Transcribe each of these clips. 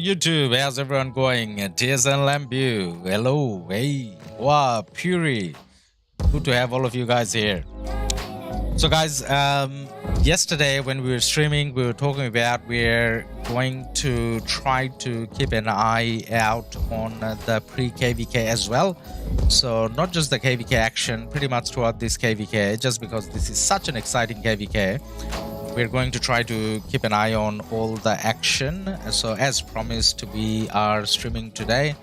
YouTube, how's everyone going? Tears and Lambu, hello, hey, wow, Puri, good to have all of you guys here. So guys, yesterday when we were streaming, we were talking about we're going to try to keep an eye out on the pre-KvK as well. So not just the KvK action, pretty much throughout this KvK, just because this is such an exciting KvK. We're going to try to keep an eye on all the action. So as promised, we are streaming today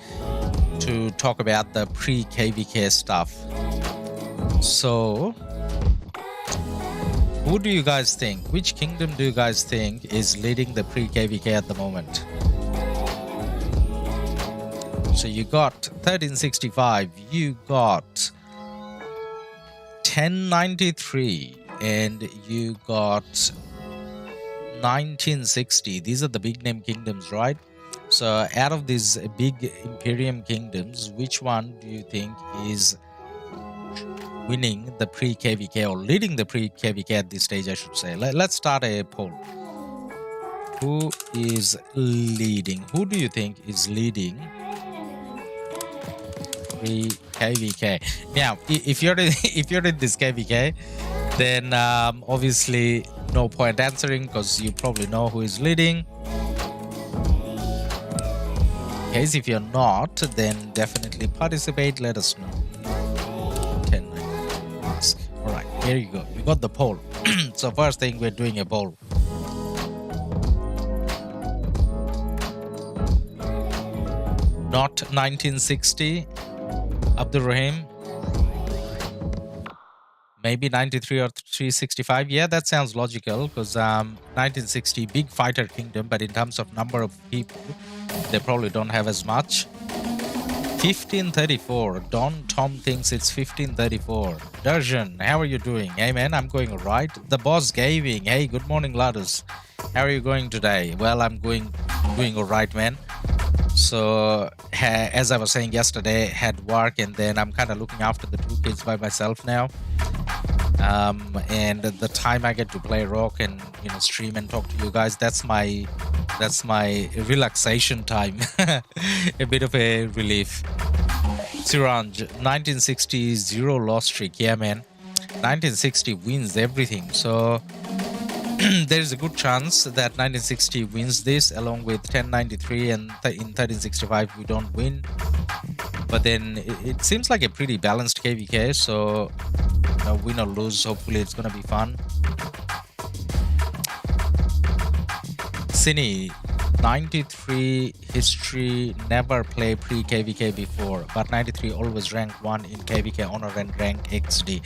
to talk about the pre-KvK stuff. So who do you guys think? Which kingdom do you guys think is leading the pre-KvK at the moment? So you got 1365, you got 1093, and you got 1960. These are the big name kingdoms, right? So out of these big Imperium kingdoms, which one do you think is winning the pre-KvK or leading the pre-KvK at this stage, I should say? Let's start a poll. Who is leading? Who do you think is leading pre-KvK? Now, if you're in this KvK, then obviously no point answering because you probably know who is leading. In case if you're not, then definitely participate. Let us know. 10, 9, ask. All right, here you go. You got the poll. So first thing, we're doing a poll. Not 1960, Abdul Rahim. Maybe 93 or 365. Yeah, that sounds logical because 1960, big fighter kingdom, but in terms of number of people, they probably don't have as much. 1534. Don Tom thinks it's 1534. Darshan, how are you doing? Hey man, I'm going alright. The boss gaming. Hey, good morning, Ladus. How are you going today? Well, I'm doing alright, man. So as I was saying yesterday, had work, and then I'm kind of looking after the two kids by myself now. And the time I get to play RoK and stream and talk to you guys, that's my relaxation time. A bit of a relief. Siranj, 1960 0 loss streak. Yeah, man. 1960 wins everything. So there's a good chance that 1960 wins this along with 1093, and in 1365 we don't win. But then it seems like a pretty balanced KvK, so win or lose, hopefully it's gonna be fun. Cine, 93 history, never play pre-KvK before, but 93 always rank 1 in KvK honor and rank XD.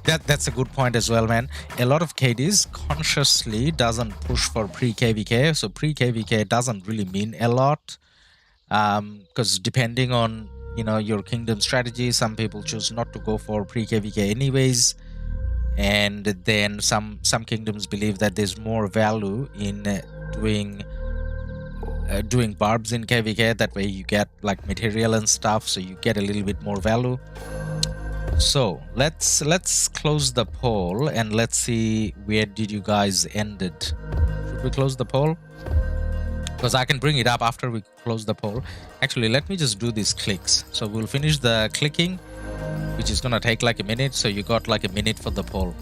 That's a good point as well, man. A lot of KDs consciously doesn't push for pre-KvK, so pre-KvK doesn't really mean a lot, because depending on your kingdom strategy, some people choose not to go for pre-KvK anyways, and then some kingdoms believe that there's more value in doing barbs in KvK. That way you get like material and stuff, so you get a little bit more value. So let's close the poll and let's see where did you guys end it. Should we close the poll? Because I can bring it up after we close the poll. Actually, let me just do these clicks. So we'll finish the clicking, which is gonna take like a minute. So you got like a minute for the poll.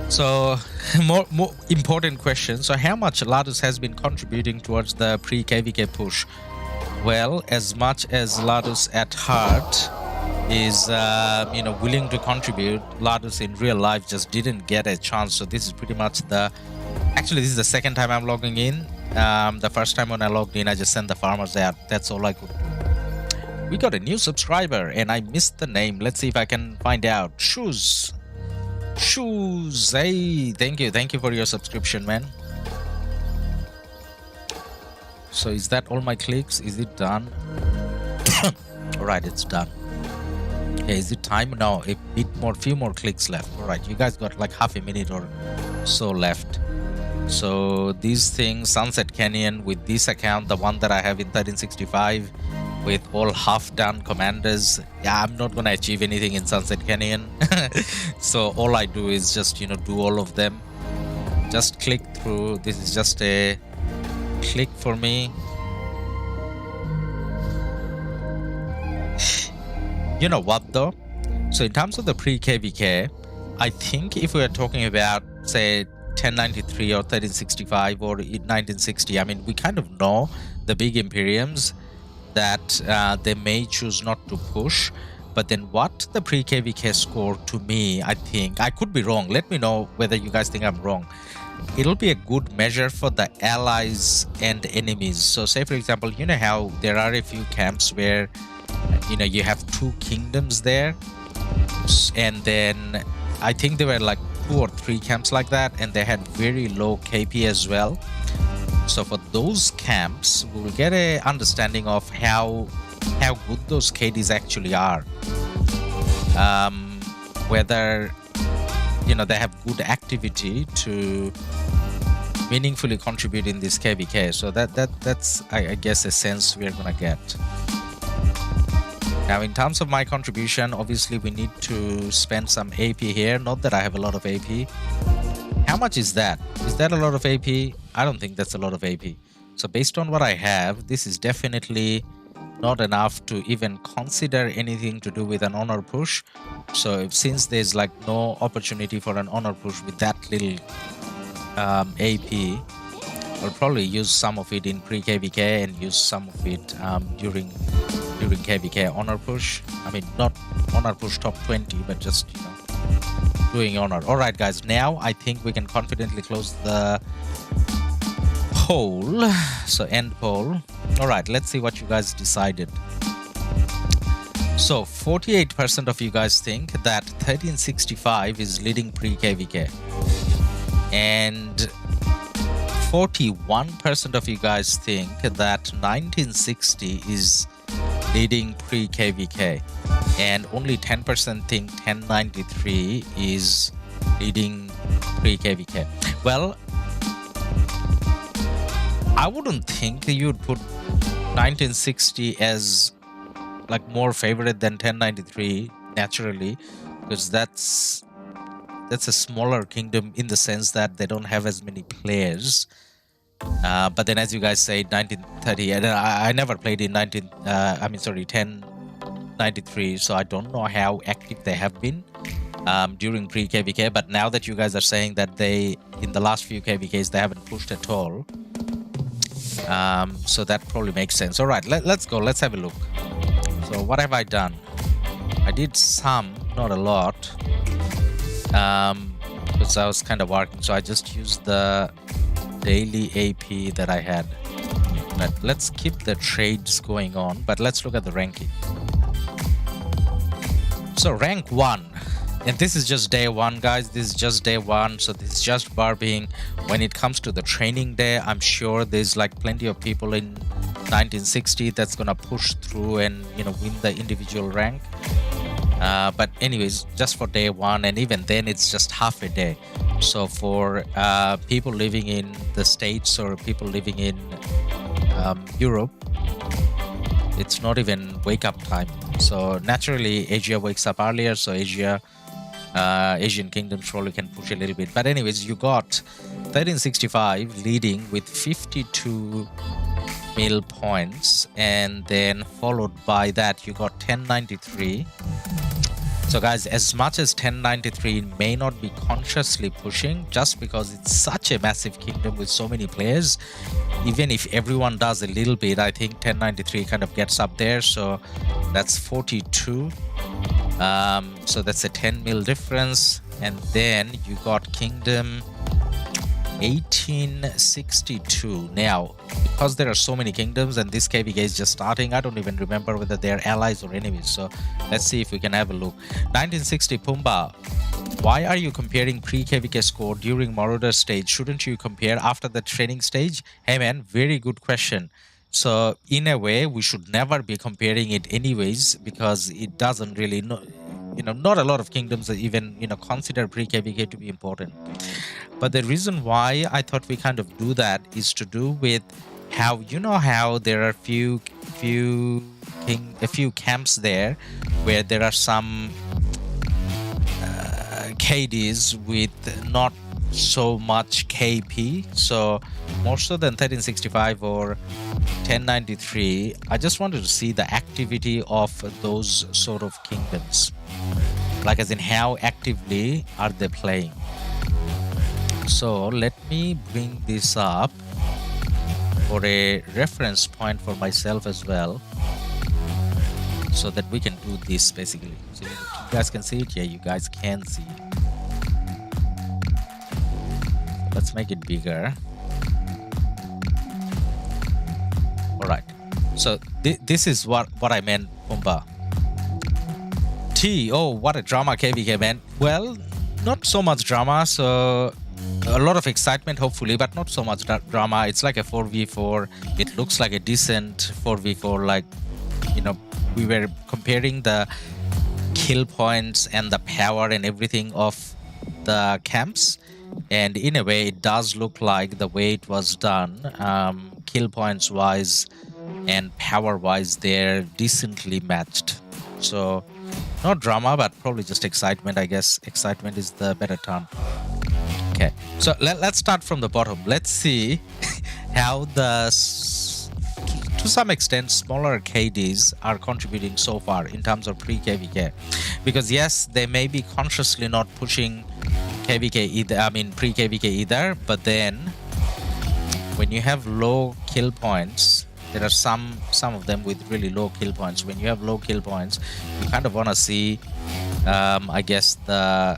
So more important question. So how much Ladus has been contributing towards the pre-KvK push? Well, as much as Ladus at heart is willing to contribute, Ladus in real life just didn't get a chance. So this is pretty much actually this is the second time I'm logging in. The first time when I logged in, I just sent the farmers out. That's all I could do. We got a new subscriber and I missed the name. Let's see if I can find out. Shoes, hey, thank you for your subscription, man. So is that all my clicks? Is it done? All right, it's done. Okay, is it time? No, few more clicks left. All right, you guys got like half a minute or so left. So these things, Sunset Canyon with this account, the one that I have in 1365 with all half done commanders. Yeah, I'm not gonna achieve anything in Sunset Canyon. So all I do is just do all of them. Just click through. This is just a click for me. You know what though? So in terms of the pre-KvK, I think if we are talking about, say, 1093 or 1365 or 1960, I mean, we kind of know the big Imperiums that they may choose not to push. But then what the pre-KvK score to me, I think, I could be wrong. Let me know whether you guys think I'm wrong. It'll be a good measure for the allies and enemies. So say, for example, you know how there are a few camps where, you know, you have 2 kingdoms there. And then I think there were like 2 or 3 camps like that, and they had very low KP as well. So for those camps, we will get a understanding of how good those KDs actually are. Whether, you know, they have good activity to meaningfully contribute in this KvK. So that's I guess a sense we're gonna get. Now, in terms of my contribution, obviously we need to spend some AP here. Not that I have a lot of AP. How much is that? Is that a lot of AP? I don't think that's a lot of AP. So based on what I have, this is definitely not enough to even consider anything to do with an honor push. So since there's like no opportunity for an honor push with that little AP, I'll probably use some of it in pre-KvK and use some of it during KvK honor push. I mean, not honor push top 20, but just, you know, doing honor. All right, guys, now I think we can confidently close the poll. So end poll. All right, let's see what you guys decided. So 48% of you guys think that 1365 is leading pre-KvK, and 41% of you guys think that 1960 is leading pre-KvK, and only 10% think 1093 is leading pre-KvK. Well, I wouldn't think you'd put 1960 as like more favorite than 1093 naturally, because that's a smaller kingdom in the sense that they don't have as many players. But then, as you guys say, 1930, and I never played in 1093, so I don't know how active they have been during pre-KvK. But now that you guys are saying that they, in the last few KvKs, they haven't pushed at all, so that probably makes sense. All right, let's go. Let's have a look. So what have I done? I did some, not a lot, because I was kind of working. So I just used the daily AP that I had. But let's keep the trades going on, but let's look at the ranking. So rank 1, and this is just day 1, guys. This is just day 1, so this is just barbing. When it comes to the training day, I'm sure there's like plenty of people in 1960 that's gonna push through and, you know, win the individual rank. But anyways, just for day 1, and even then it's just half a day. So for people living in the States or people living in Europe, it's not even wake up time. So naturally Asia wakes up earlier, so Asian kingdoms probably can push a little bit. But anyways, you got 1365 leading with 52 mil points, and then followed by that you got 1093. So guys, as much as 1093 may not be consciously pushing, just because it's such a massive kingdom with so many players, even if everyone does a little bit, I think 1093 kind of gets up there. So that's 42. So that's a 10 mil difference. And then you got kingdom 1862. Now, because there are so many kingdoms and this KvK is just starting, I don't even remember whether they're allies or enemies. So let's see if we can have a look. 1960 Pumba, why are you comparing pre-KvK score during Marauder stage? Shouldn't you compare after the training stage? Hey man, very good question. So in a way, we should never be comparing it anyways, because it doesn't really know, you know, not a lot of kingdoms even, you know, consider pre-KvK to be important. But the reason why I thought we kind of do that is to do with how, you know, how there are a few camps there where there are some KDs with not so much KP. So more so than 1365 or 1093, I just wanted to see the activity of those sort of kingdoms, like as in how actively are they playing. So let me bring this up for a reference point for myself as well, so that we can do this basically. So you guys can see it. Yeah, you guys can see it. Let's make it bigger. All right. So this is what I meant, Pumba. Oh, what a drama, KvK, man. Well, not so much drama. So a lot of excitement, hopefully, but not so much drama. It's like a 4v4. It looks like a decent 4v4. Like, you know, we were comparing the kill points and the power and everything of the camps, and in a way it does look like the way it was done, kill points wise and power wise, they're decently matched. So not drama, but probably just excitement. I guess excitement is the better term. Okay, so let's start from the bottom. Let's see how the to some extent smaller KDs are contributing so far in terms of pre-KvK, because yes, they may be consciously not pushing KvK either, I mean pre-KvK either, but then when you have low kill points, there are some of them with really low kill points. When you have low kill points, you kind of want to see I guess the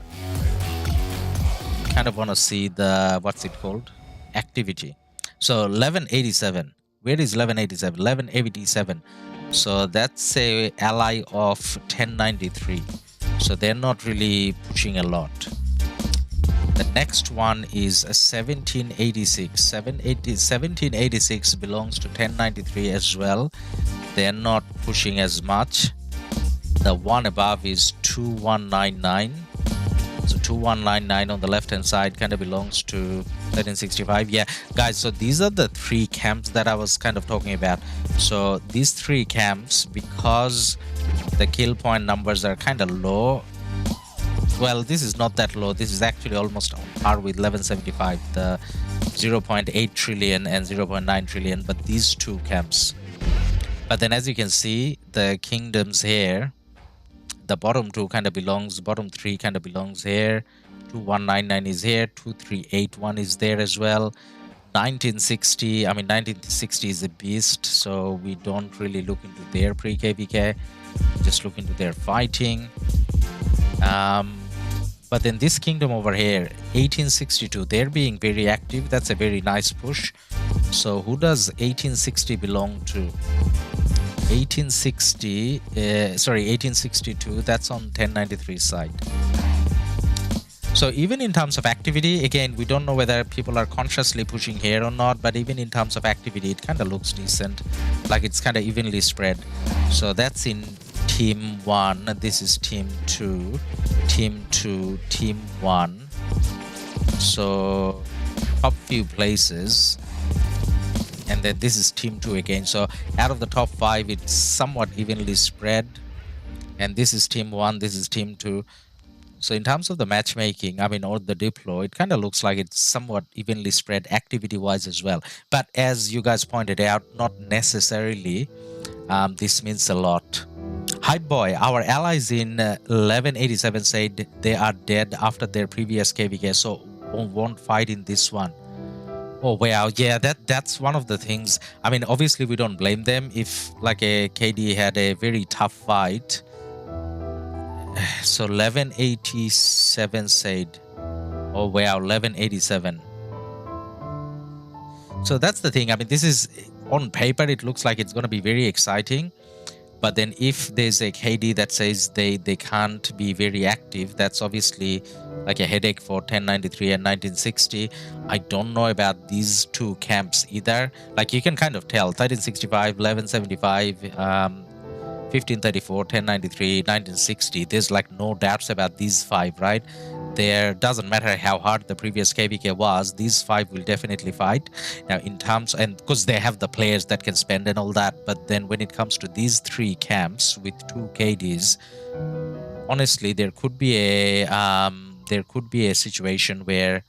what's it called, activity. So 1187, where is 1187? 1187. So that's a ally of 1093. So they're not really pushing a lot. The next one is a 1786. 1786 belongs to 1093 as well. They're not pushing as much. The one above is 2199. So 2199 on the left hand side kind of belongs to 1365. Yeah, guys, so these are the three camps that I was kind of talking about. So these three camps, because the kill point numbers are kind of low. Well, this is not that low. This is actually almost on par with 1175, the 0.8 trillion and 0.9 trillion, but these two camps. But then as you can see, the kingdoms here, the bottom two kind of belongs, bottom three kind of belongs here. 2199 is here, 2381 is there as well. 1960, I mean 1960 is a beast, so we don't really look into their pre-KvK, just look into their fighting. But then this kingdom over here, 1862, they're being very active. That's a very nice push. So who does 1860 belong to? 1862, that's on 1093 side. So even in terms of activity, again, we don't know whether people are consciously pushing here or not, but even in terms of activity, it kind of looks decent, like it's kind of evenly spread. So that's in team 1, this is team 2, team 2, team 1. So top few places. And then this is team 2 again. So out of the top 5, it's somewhat evenly spread. And this is team 1, this is team 2. So in terms of the matchmaking, I mean, or the deploy, it kind of looks like it's somewhat evenly spread activity-wise as well. But as you guys pointed out, not necessarily this means a lot. Hype Boy, our allies in 1187 said they are dead after their previous KvK, so won't fight in this one. Oh wow, yeah, that's one of the things. I mean, obviously we don't blame them if like a KD had a very tough fight. So 1187 said, oh wow, 1187. So that's the thing. I mean, this is on paper, it looks like it's going to be very exciting. But then if there's a KD that says they can't be very active, that's obviously like a headache for 1093 and 1960. I don't know about these two camps either. Like you can kind of tell 1365, 1175, 1534, 1093, 1960. There's like no doubts about these 5, right? There doesn't matter how hard the previous KvK was, these 5 will definitely fight. Now in terms, and because they have the players that can spend and all that, but then when it comes to these 3 camps with 2 KDs, honestly there could be a situation where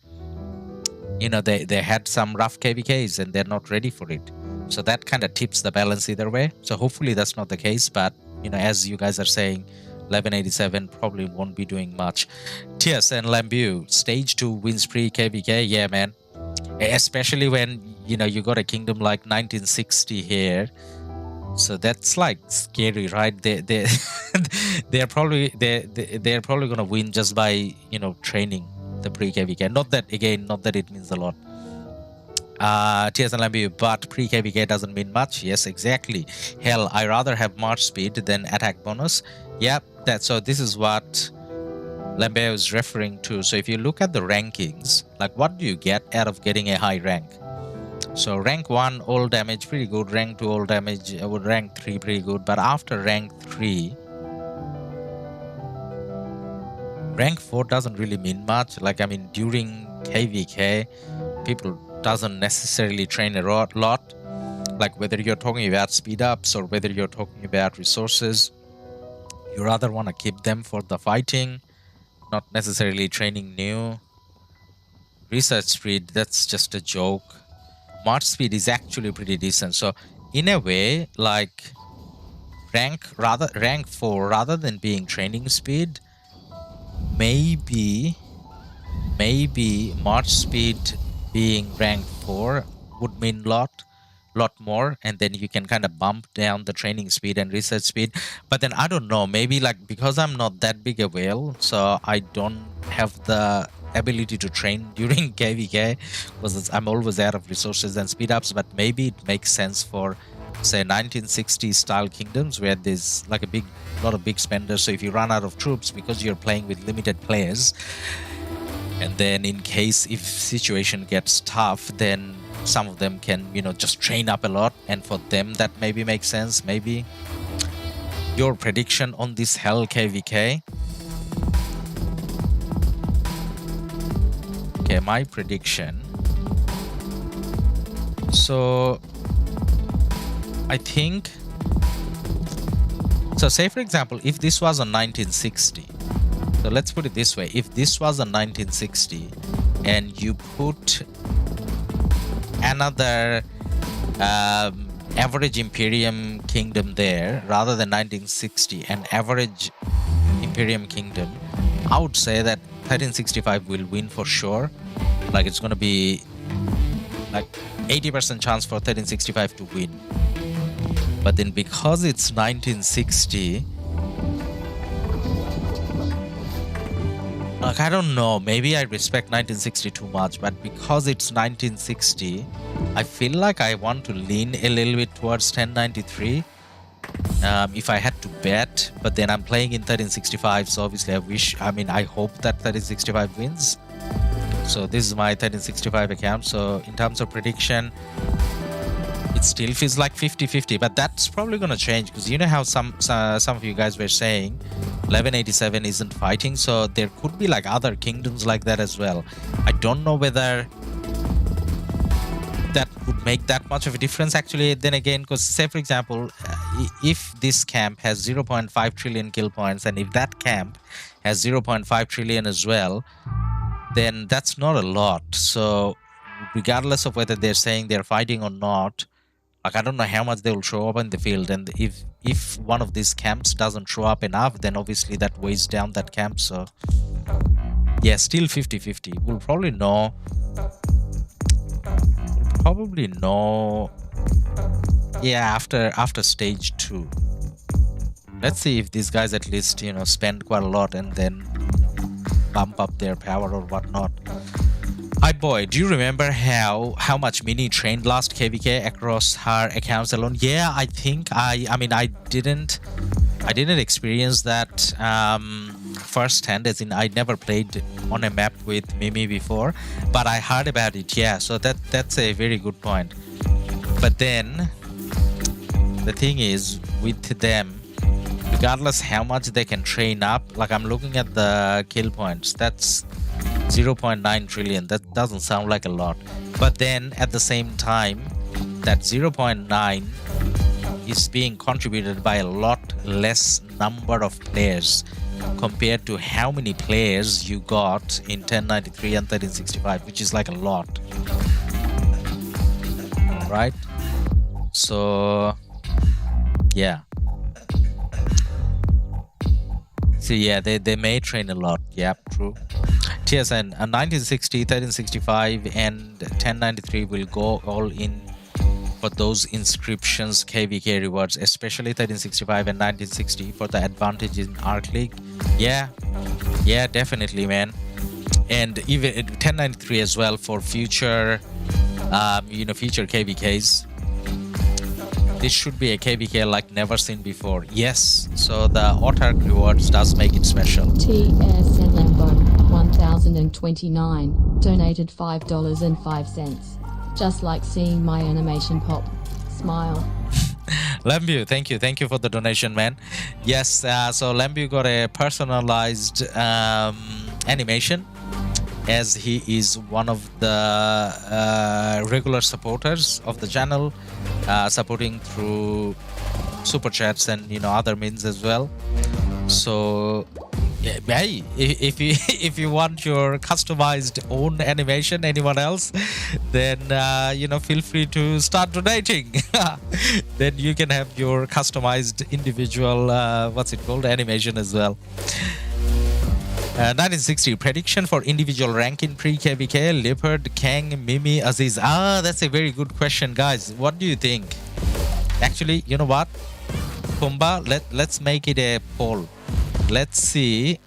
you know, they had some rough KvKs and they're not ready for it. So that kind of tips the balance either way. So hopefully that's not the case, but you know, as you guys are saying, 1187 probably won't be doing much. Tears and Lambu, stage 2 wins pre-KvK. Yeah, man. Especially when, you know, you got a kingdom like 1960 here. So that's like scary, right? They're probably gonna win just by, you know, training the pre-KvK. Not that it means a lot. Tears and Lambu, but pre-KvK doesn't mean much. Yes, exactly. Hell, I rather have march speed than attack bonus. Yep, so this is what Lambu is referring to. So if you look at the rankings, like what do you get out of getting a high rank? So rank 1 all damage pretty good, rank 2 all damage, rank 3 pretty good, but after rank 3, rank 4 doesn't really mean much. Like, I mean, during KvK, people doesn't necessarily train a lot. Like whether you're talking about speed ups or whether you're talking about resources, you rather want to keep them for the fighting, not necessarily training new. Research speed, that's just a joke. March speed is actually pretty decent. So in a way, like rank 4 rather than being training speed, maybe March speed being rank 4 would mean lot more, and then you can kind of bump down the training speed and research speed. But then I don't know, maybe like because I'm not that big a whale, so I don't have the ability to train during KvK because I'm always out of resources and speed ups. But maybe it makes sense for, say, 1960s style kingdoms where there's like a lot of big spenders. So if you run out of troops because you're playing with limited players, and then in case if situation gets tough, then some of them can, you know, just train up a lot, and for them that maybe makes sense. Maybe. Your prediction on this hell KvK? Okay, my prediction. So I think, so say for example, if this was on 1960, so let's put it this way, if this was on 1960 and you put another average Imperium kingdom there rather than 1960, an average Imperium kingdom, I would say that 1365 will win for sure. Like it's gonna be like 80% chance for 1365 to win. But then because it's 1960, like I don't know, maybe I respect 1960 too much, but because it's 1960, I feel like I want to lean a little bit towards 1093 if I had to bet. But then I'm playing in 1365, so obviously I hope that 1365 wins. So this is my 1365 account. So in terms of prediction, it still feels like 50-50, but that's probably gonna change because you know how some of you guys were saying 1187 isn't fighting, so there could be like other kingdoms like that as well. I don't know whether that would make that much of a difference actually. Then again, because say for example, if this camp has 0.5 trillion kill points, and if that camp has 0.5 trillion as well, then that's not a lot. So regardless of whether they're saying they're fighting or not, like I don't know how much they will show up in the field, and if one of these camps doesn't show up enough, then obviously that weighs down that camp. So yeah, still 50-50. We'll probably know. Yeah, after stage 2. Let's see if these guys at least, you know, spend quite a lot and then bump up their power or whatnot. Hi boy, do you remember how much Mini trained last KvK across her accounts alone? Yeah, I think I didn't experience that firsthand, as in I never played on a map with Mimi before, but I heard about it. Yeah, so that's a very good point. But then the thing is with them, regardless how much they can train up, like I'm looking at the kill points, that's 0.9 trillion. That doesn't sound like a lot, but then at the same time, that 0.9 is being contributed by a lot less number of players compared to how many players you got in 1093 and 1365, which is like a lot, right? So yeah, so yeah, they may train a lot. Yeah, true. TSN 1960, 1365 and 1093 will go all in for those inscriptions KvK rewards, especially 1365 and 1960 for the advantage in Ark League. Yeah, definitely, man. And even 1093 as well for future future KvKs. This should be a KvK like never seen before. Yes, so the autark rewards does make it special. TSN Lambo 1029 donated $5.05. Just like seeing my animation pop. Smile. Lambu, thank you for the donation, man. Yes, so Lambu got a personalized animation, as he is one of the regular supporters of the channel, supporting through super chats and other means as well. So yeah, hey, if you want your customized own animation, anyone else, then feel free to start donating. Then you can have your customized individual what's it called, animation as well. 1960 prediction for individual rank in pre-KvK: Leopard, Kang, Mimi, Aziz. That's a very good question, guys. What do you think? Actually, you know what, Kumba, let's make it a poll. Let's see.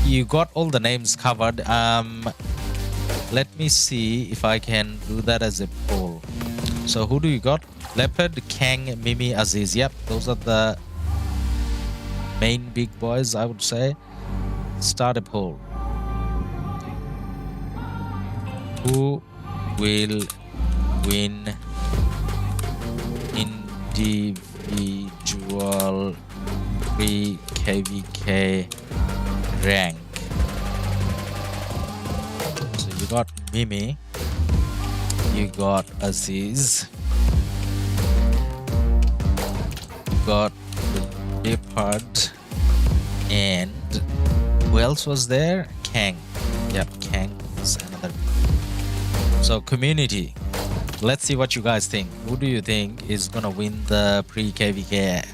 You got all the names covered. Let me see if I can do that as a poll. So who do you got? Leopard, Kang, Mimi, Aziz. Yep, those are the main big boys, I would say. Start a poll. Who will win individual pre-KvK rank? So you got Mimi, you got Aziz, you got Leopard, and who else was there? Kang. Yep, Kang is another. So community, let's see what you guys think. Who do you think is gonna win the pre-KvK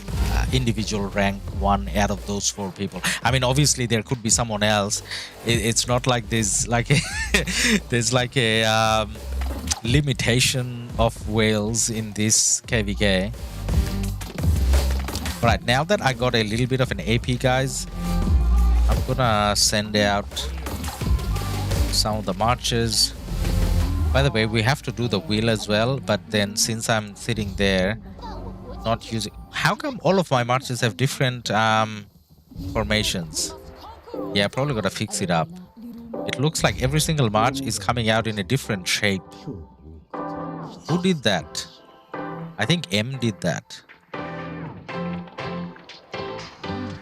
individual rank 1 out of those 4 people? I mean, obviously there could be someone else. It's not like there's like there's like a limitation of whales in this KvK. Right, now that I got a little bit of an AP, guys, I'm gonna send out some of the marches. By the way, we have to do the wheel as well, but then since I'm sitting there not using, how come all of my marches have different formations? Yeah, probably gotta fix it up. It looks like every single march is coming out in a different shape. Who did that? I think M did that.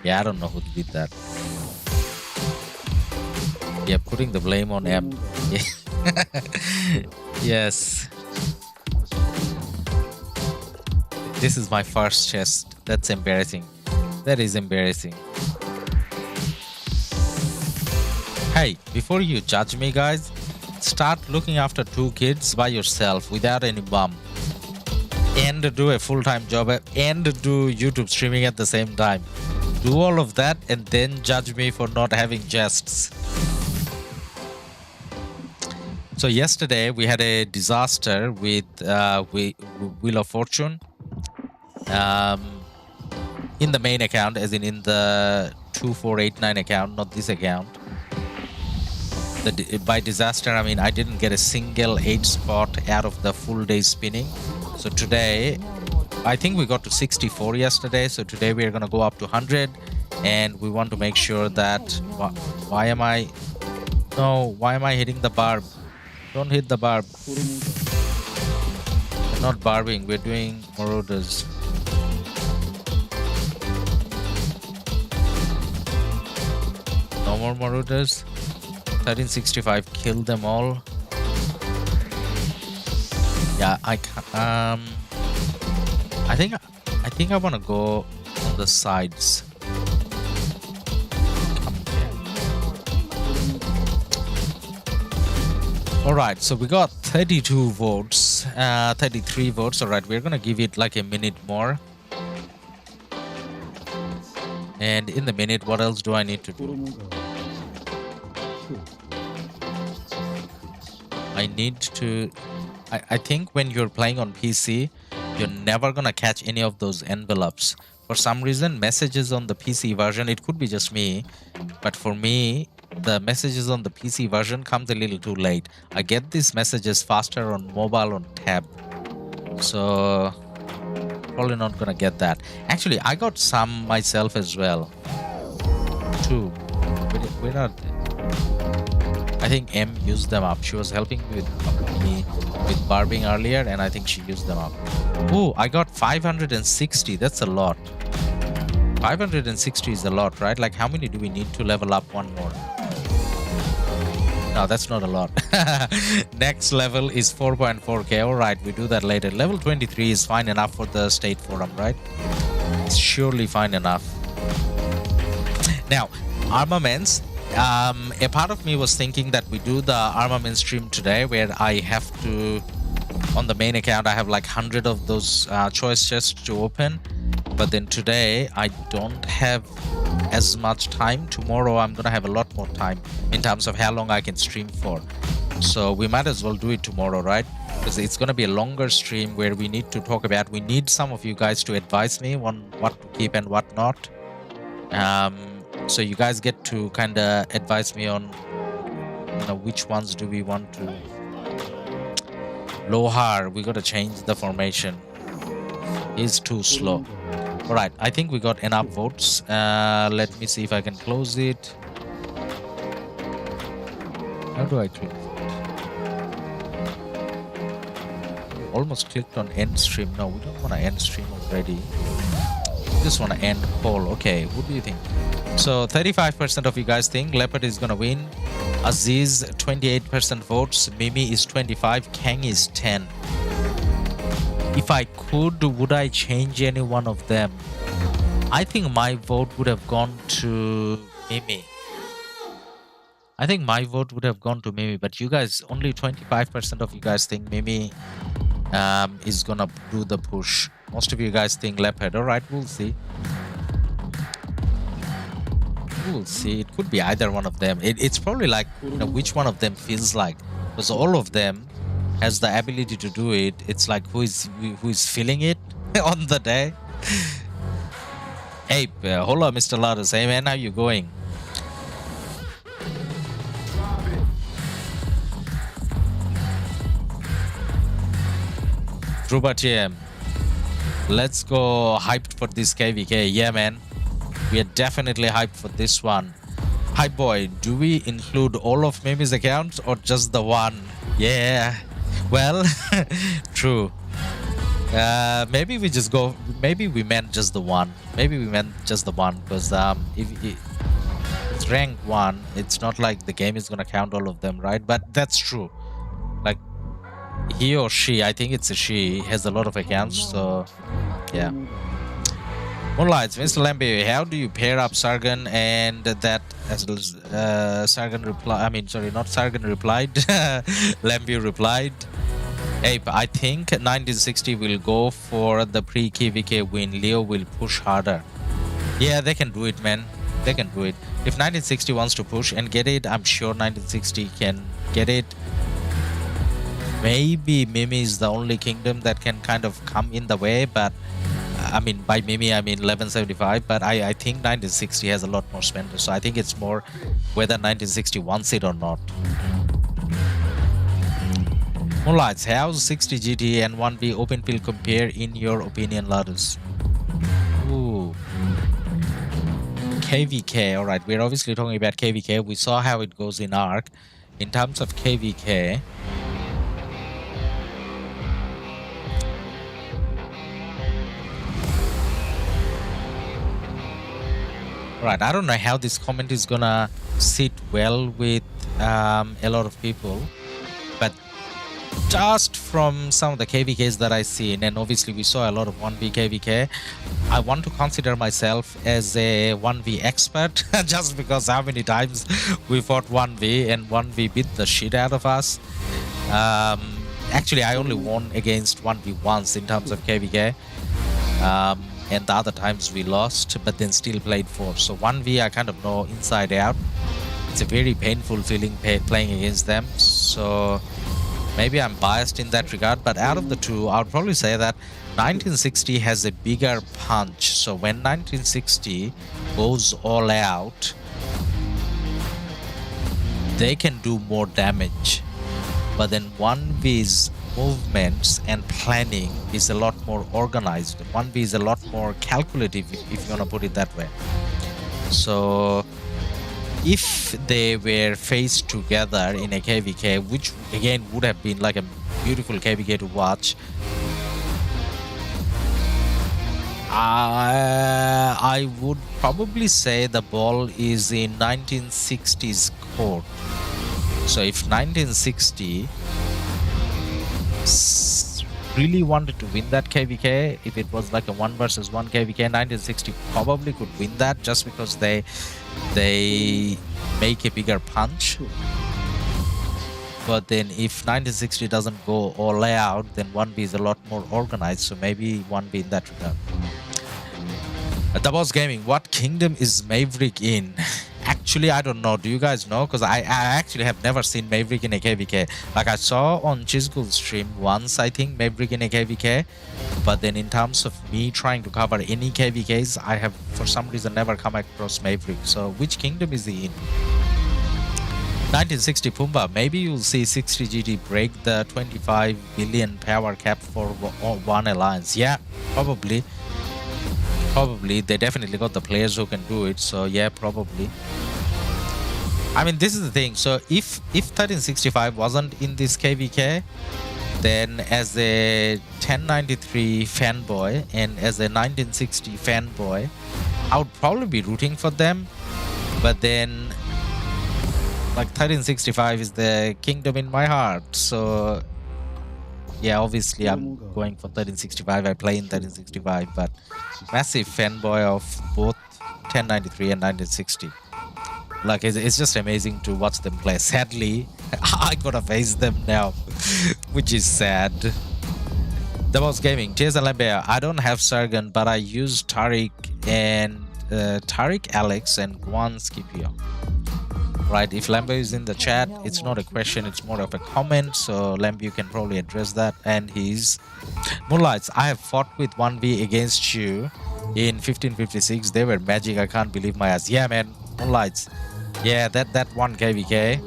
Yeah, I don't know who did that. Yeah, putting the blame on M. Yes. This is my first chest. That's embarrassing. That is embarrassing. Hey, before you judge me, guys, start looking after 2 kids by yourself without any bum. And do a full-time job and do YouTube streaming at the same time. Do all of that and then judge me for not having chests. So yesterday we had a disaster with Wheel of Fortune in the main account, as in the 2489 account, not this account. By disaster, I mean I didn't get a single 8 spot out of the full day spinning. So today, I think we got to 64 yesterday. So today we are gonna go up to 100, and we want to make sure that. Why am I hitting the barb? Don't hit the barb. We're not barbing, we're doing marauders. No more marauders. 1365, kill them all. Yeah, I think I want to go on the sides. All right, so we got 32 votes, 33 votes. All right, we're gonna give it like a minute more. And in the minute, what else do I need to do? I need to... I think when you're playing on PC, you're never gonna catch any of those envelopes. For some reason, messages on the PC version, it could be just me, but for me, the messages on the PC version comes a little too late. I get these messages faster on mobile on tab. So probably not gonna get that. Actually, I got some myself as well. Two. Where are they? I think M used them up. She was helping me with barbing earlier, and I think she used them up. Oh, I got 560. That's a lot. 560 is a lot, right? Like, how many do we need to level up one more? No, that's not a lot. Next level is 4.4k. All right, we do that later. Level 23 is fine enough for the state forum, right? It's surely fine enough. Now, armaments. A part of me was thinking that we do the armament stream today, where I have to, on the main account, I have like 100 of those choice chests to open. But then today, I don't have as much time. Tomorrow, I'm gonna have a lot more time in terms of how long I can stream for. So we might as well do it tomorrow, right? Because it's gonna be a longer stream where we need to talk about, we need some of you guys to advise me on what to keep and what not. So you guys get to kind of advise me on, you know, which ones do we want to. Lohar, we gotta change the formation. He's too slow. All right, I think we got enough votes. Let me see if I can close it. How do I click it? Almost clicked on end stream. No, we don't want to end stream already. We just want to end poll. Okay, what do you think? So 35% of you guys think Leopard is gonna win. Aziz 28% votes. Mimi is 25. Kang is 10. If I could, would I change any one of them? I think my vote would have gone to Mimi. I think my vote would have gone to Mimi, but you guys, only 25% of you guys think Mimi is gonna do the push. Most of you guys think Leopard. All right, we'll see. We'll see. It could be either one of them. It's probably like, you know, which one of them feels like, because all of them has the ability to do it. It's like who is feeling it on the day. Hey, hello, Mr. Ladus. Hey man, how you going? TM, let's go hyped for this KvK. Yeah, man. We are definitely hyped for this one. Hi boy, do we include all of Mimi's accounts or just the one? Yeah. Well, true. Maybe we just go. Maybe we meant just the one. Maybe we meant just the one, because if it's rank 1, it's not like the game is gonna count all of them, right? But that's true. Like he or she, I think it's a she, has a lot of accounts. So yeah. Moonlights, Mr. Lambe, how do you pair up Sargon and that Sargon replied? I mean, sorry, not Sargon replied. Lambe replied. Hey, I think 1960 will go for the pre-KvK win. Leo will push harder. Yeah, they can do it, man. They can do it. If 1960 wants to push and get it, I'm sure 1960 can get it. Maybe Mimi is the only kingdom that can kind of come in the way, but I mean, by Mimi, I mean 1175, but I think 1960 has a lot more spenders. So I think it's more whether 1960 wants it or not. Moonlights, how's 60 GT and 1B open field compare in your opinion, Ladus? Ooh. KvK, alright, we're obviously talking about KvK. We saw how it goes in Ark. In terms of KvK, right, I don't know how this comment is gonna sit well with a lot of people, but just from some of the KvKs that I seen, and obviously we saw a lot of 1v KvK, I want to consider myself as a 1v expert just because how many times we fought 1v and 1v beat the shit out of us. Actually, I only won against 1v once in terms of KvK, and the other times we lost, but then still played 4. So 1v I kind of know inside out. It's a very painful feeling playing against them. So maybe I'm biased in that regard, but out of the two, I would probably say that 1960 has a bigger punch. So when 1960 goes all out, they can do more damage. But then 1v's movements and planning is a lot more organized. 1v is a lot more calculative, if you want to put it that way. So if they were faced together in a KvK, which again would have been like a beautiful KvK to watch, I would probably say the ball is in 1960's court. So if 1960 really wanted to win that KvK, if it was like a 1 versus 1 KvK, 1960 probably could win that just because they make a bigger punch. But then if 1960 doesn't go all out, then 1v is a lot more organized, so maybe 1v in that regard. The Boss Gaming, what kingdom is Maverick in? Actually, I don't know. Do you guys know? Because I actually have never seen Maverick in a KvK. Like I saw on Chizgul's stream once, I think, Maverick in a KvK. But then in terms of me trying to cover any KvKs, I have for some reason never come across Maverick. So which kingdom is he in? 1960 Pumbaa, maybe you'll see 60 GT break the 25 billion power cap for one alliance. Yeah, probably. Probably. They definitely got the players who can do it. So yeah, probably. I mean, this is the thing. So if 1365 wasn't in this KvK, then as a 1093 fanboy and as a 1960 fanboy, I would probably be rooting for them. But then like 1365 is the kingdom in my heart, so yeah, obviously I'm going for 1365. I play in 1365, but massive fanboy of both 1093 and 1960. Like it's just amazing to watch them play. Sadly, I gotta face them now, which is sad. The Boss Gaming, Tears and Lambert. I don't have Sargon, but I use Tariq, Alex, and Guan Scipio. Right, if Lambo is in the chat, it's not a question, it's more of a comment, so Lambo, you can probably address that. And he's Moonlights, I have fought with 1v against you in 1556. They were magic, I can't believe my eyes. Yeah, man, Moonlights. Yeah, that one KvK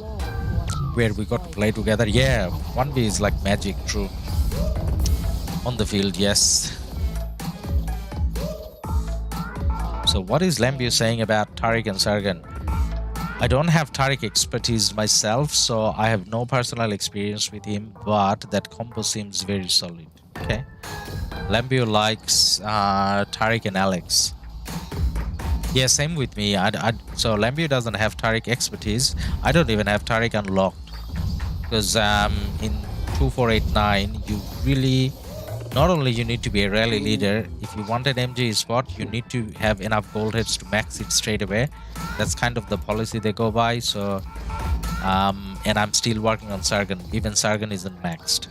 where we got to play together. Yeah, 1v is like magic, true. On the field, yes. So what is Lambo saying about Tariq and Sargon? I don't have Tariq expertise myself, so I have no personal experience with him, but that combo seems very solid. Okay. Lambio likes Tariq and Alex. Yeah, same with me. So Lambio doesn't have Tariq expertise. I don't even have Tariq unlocked. Because in 2489, you really... Not only you need to be a rally leader, if you want an MG spot, you need to have enough gold heads to max it straight away. That's kind of the policy they go by. So, and I'm still working on Sargon. Even Sargon isn't maxed.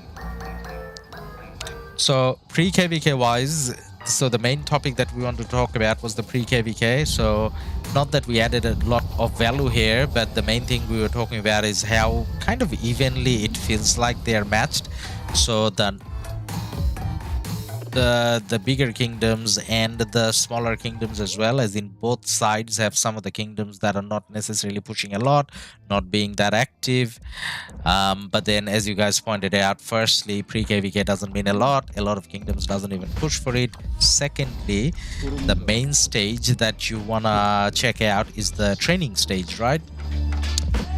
So pre-KvK wise, so the main topic that we want to talk about was the pre-KvK. So not that we added a lot of value here, but the main thing we were talking about is how kind of evenly it feels like they are matched. So the bigger kingdoms and the smaller kingdoms as well, as in both sides have some of the kingdoms that are not necessarily pushing a lot, not being that active. But then, as you guys pointed out, firstly, pre-KvK doesn't mean a lot of kingdoms doesn't even push for it. Secondly, the main stage that you wanna check out is the training stage, right?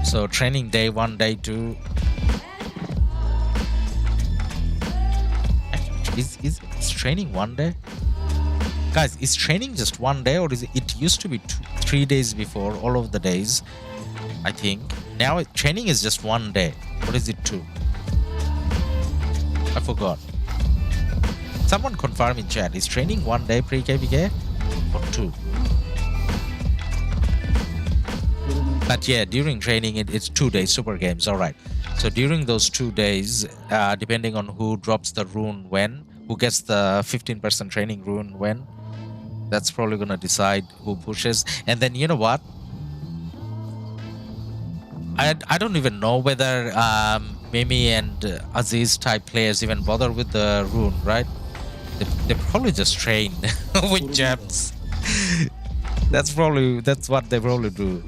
So training day 1, day 2. Is training 1 day? Guys, is training just 1 day, or is it used to be 3 days before, all of the days, I think. Now training is just 1 day. What is it, 2? I forgot. Someone confirm in chat. Is training 1 day pre-KvK or 2? But yeah, during training it's 2 days super games. All right. So during those 2 days, depending on who drops the rune when, who gets the 15% training rune when, that's probably gonna decide who pushes. And then you know what? I don't even know whether Mimi and Aziz type players even bother with the rune, right? They probably just train with gems. That's what they probably do.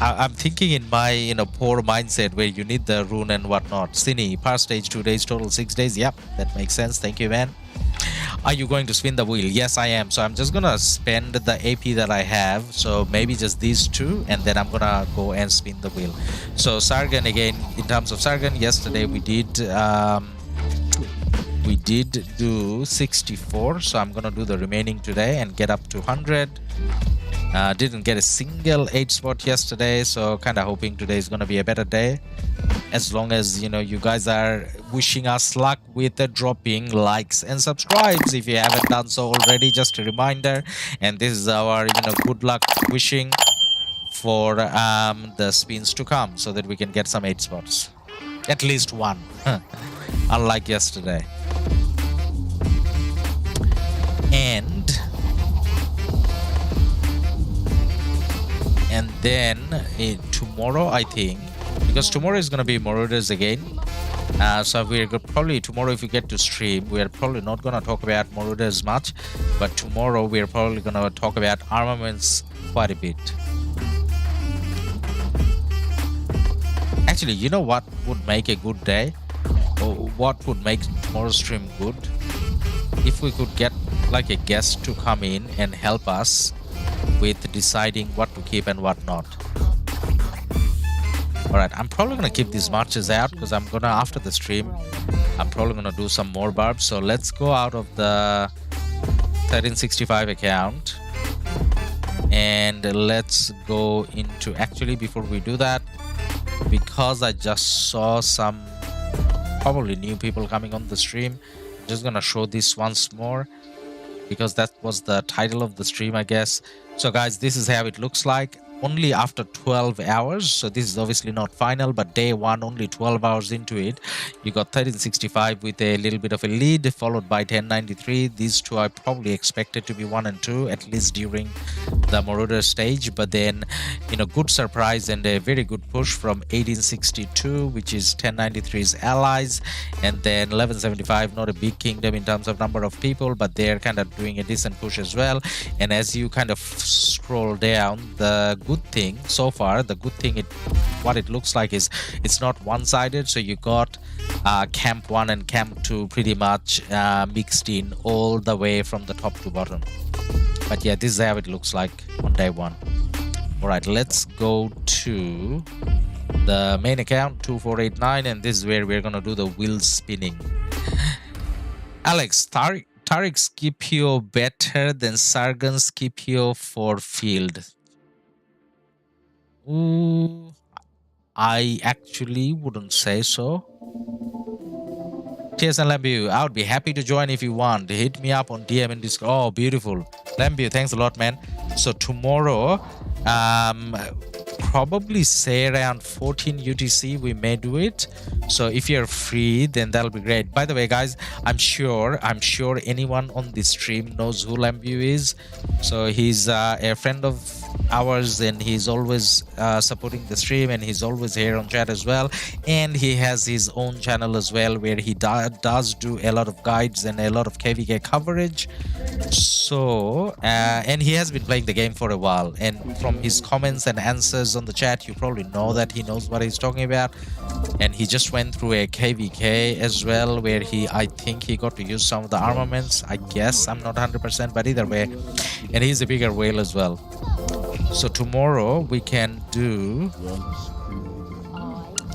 I'm thinking in my poor mindset where you need the rune and whatnot. Cine, per stage 2 days, total 6 days. Yep, that makes sense. Thank you, man. Are you going to spin the wheel? Yes, I am. So I'm just gonna spend the AP that I have. So maybe just these 2, and then I'm gonna go and spin the wheel. So Sargon again. In terms of Sargon, yesterday we did do 64. So I'm gonna do the remaining today and get up to 100. Didn't get a single 8 spot yesterday, so kind of hoping today is gonna be a better day. As long as you guys are wishing us luck with the dropping likes and subscribes. If you haven't done so already, just a reminder. And this is our good luck wishing for the spins to come, so that we can get some 8 spots, at least 1. Unlike yesterday. And then tomorrow, I think, because tomorrow is going to be Marauders again. So we're probably tomorrow, if we get to stream, we're probably not going to talk about Marauders much, but tomorrow we're probably going to talk about armaments quite a bit. Actually, you know what would make a good day, or what would make tomorrow's stream good? If we could get like a guest to come in and help us with deciding what to keep and what not. Alright, I'm probably gonna keep these marches out because I'm gonna, after the stream, I'm probably gonna do some more barbs. So let's go out of the 1365 account and let's go into, actually before we do that, because I just saw some probably new people coming on the stream, I'm just gonna show this once more because that was the title of the stream, I guess. So guys, this is how it looks like. Only after 12 hours, so this is obviously not final, but day 1, only 12 hours into it, you got 1365 with a little bit of a lead, followed by 1093. These 2 are probably expected to be 1 and 2, at least during the Marauder stage, but then good surprise and a very good push from 1862, which is 1093's allies, and then 1175, not a big kingdom in terms of number of people, but they're kind of doing a decent push as well. And as you kind of scroll down, the good thing so far, what it looks like is it's not one-sided. So you got camp 1 and camp 2 pretty much mixed in all the way from the top to bottom. But yeah, this is how it looks like on day 1. All right, let's go to the main account 2489, and this is where we're gonna do the wheel spinning. Alex, Tariq's Scipio better than Sargon's Scipio for field? Ooh, I actually wouldn't say so. Cheers and Lambu, I would be happy to join if you want. Hit me up on DM and Discord. Oh, beautiful. Lambu, thanks a lot, man. So tomorrow, probably say around 14 UTC we may do it. So if you're free, then that'll be great. By the way, guys, I'm sure anyone on this stream knows who Lambu is. So he's a friend of ours, and he's always supporting the stream, and he's always here on chat as well. And he has his own channel as well, where he does do a lot of guides and a lot of KvK coverage. So and he has been playing the game for a while, and from his comments and answers on the chat, you probably know that he knows what he's talking about. And he just went through a KvK as well, where I think he got to use some of the armaments, I guess. I'm not 100%, but either way. And he's a bigger whale as well. So tomorrow we can do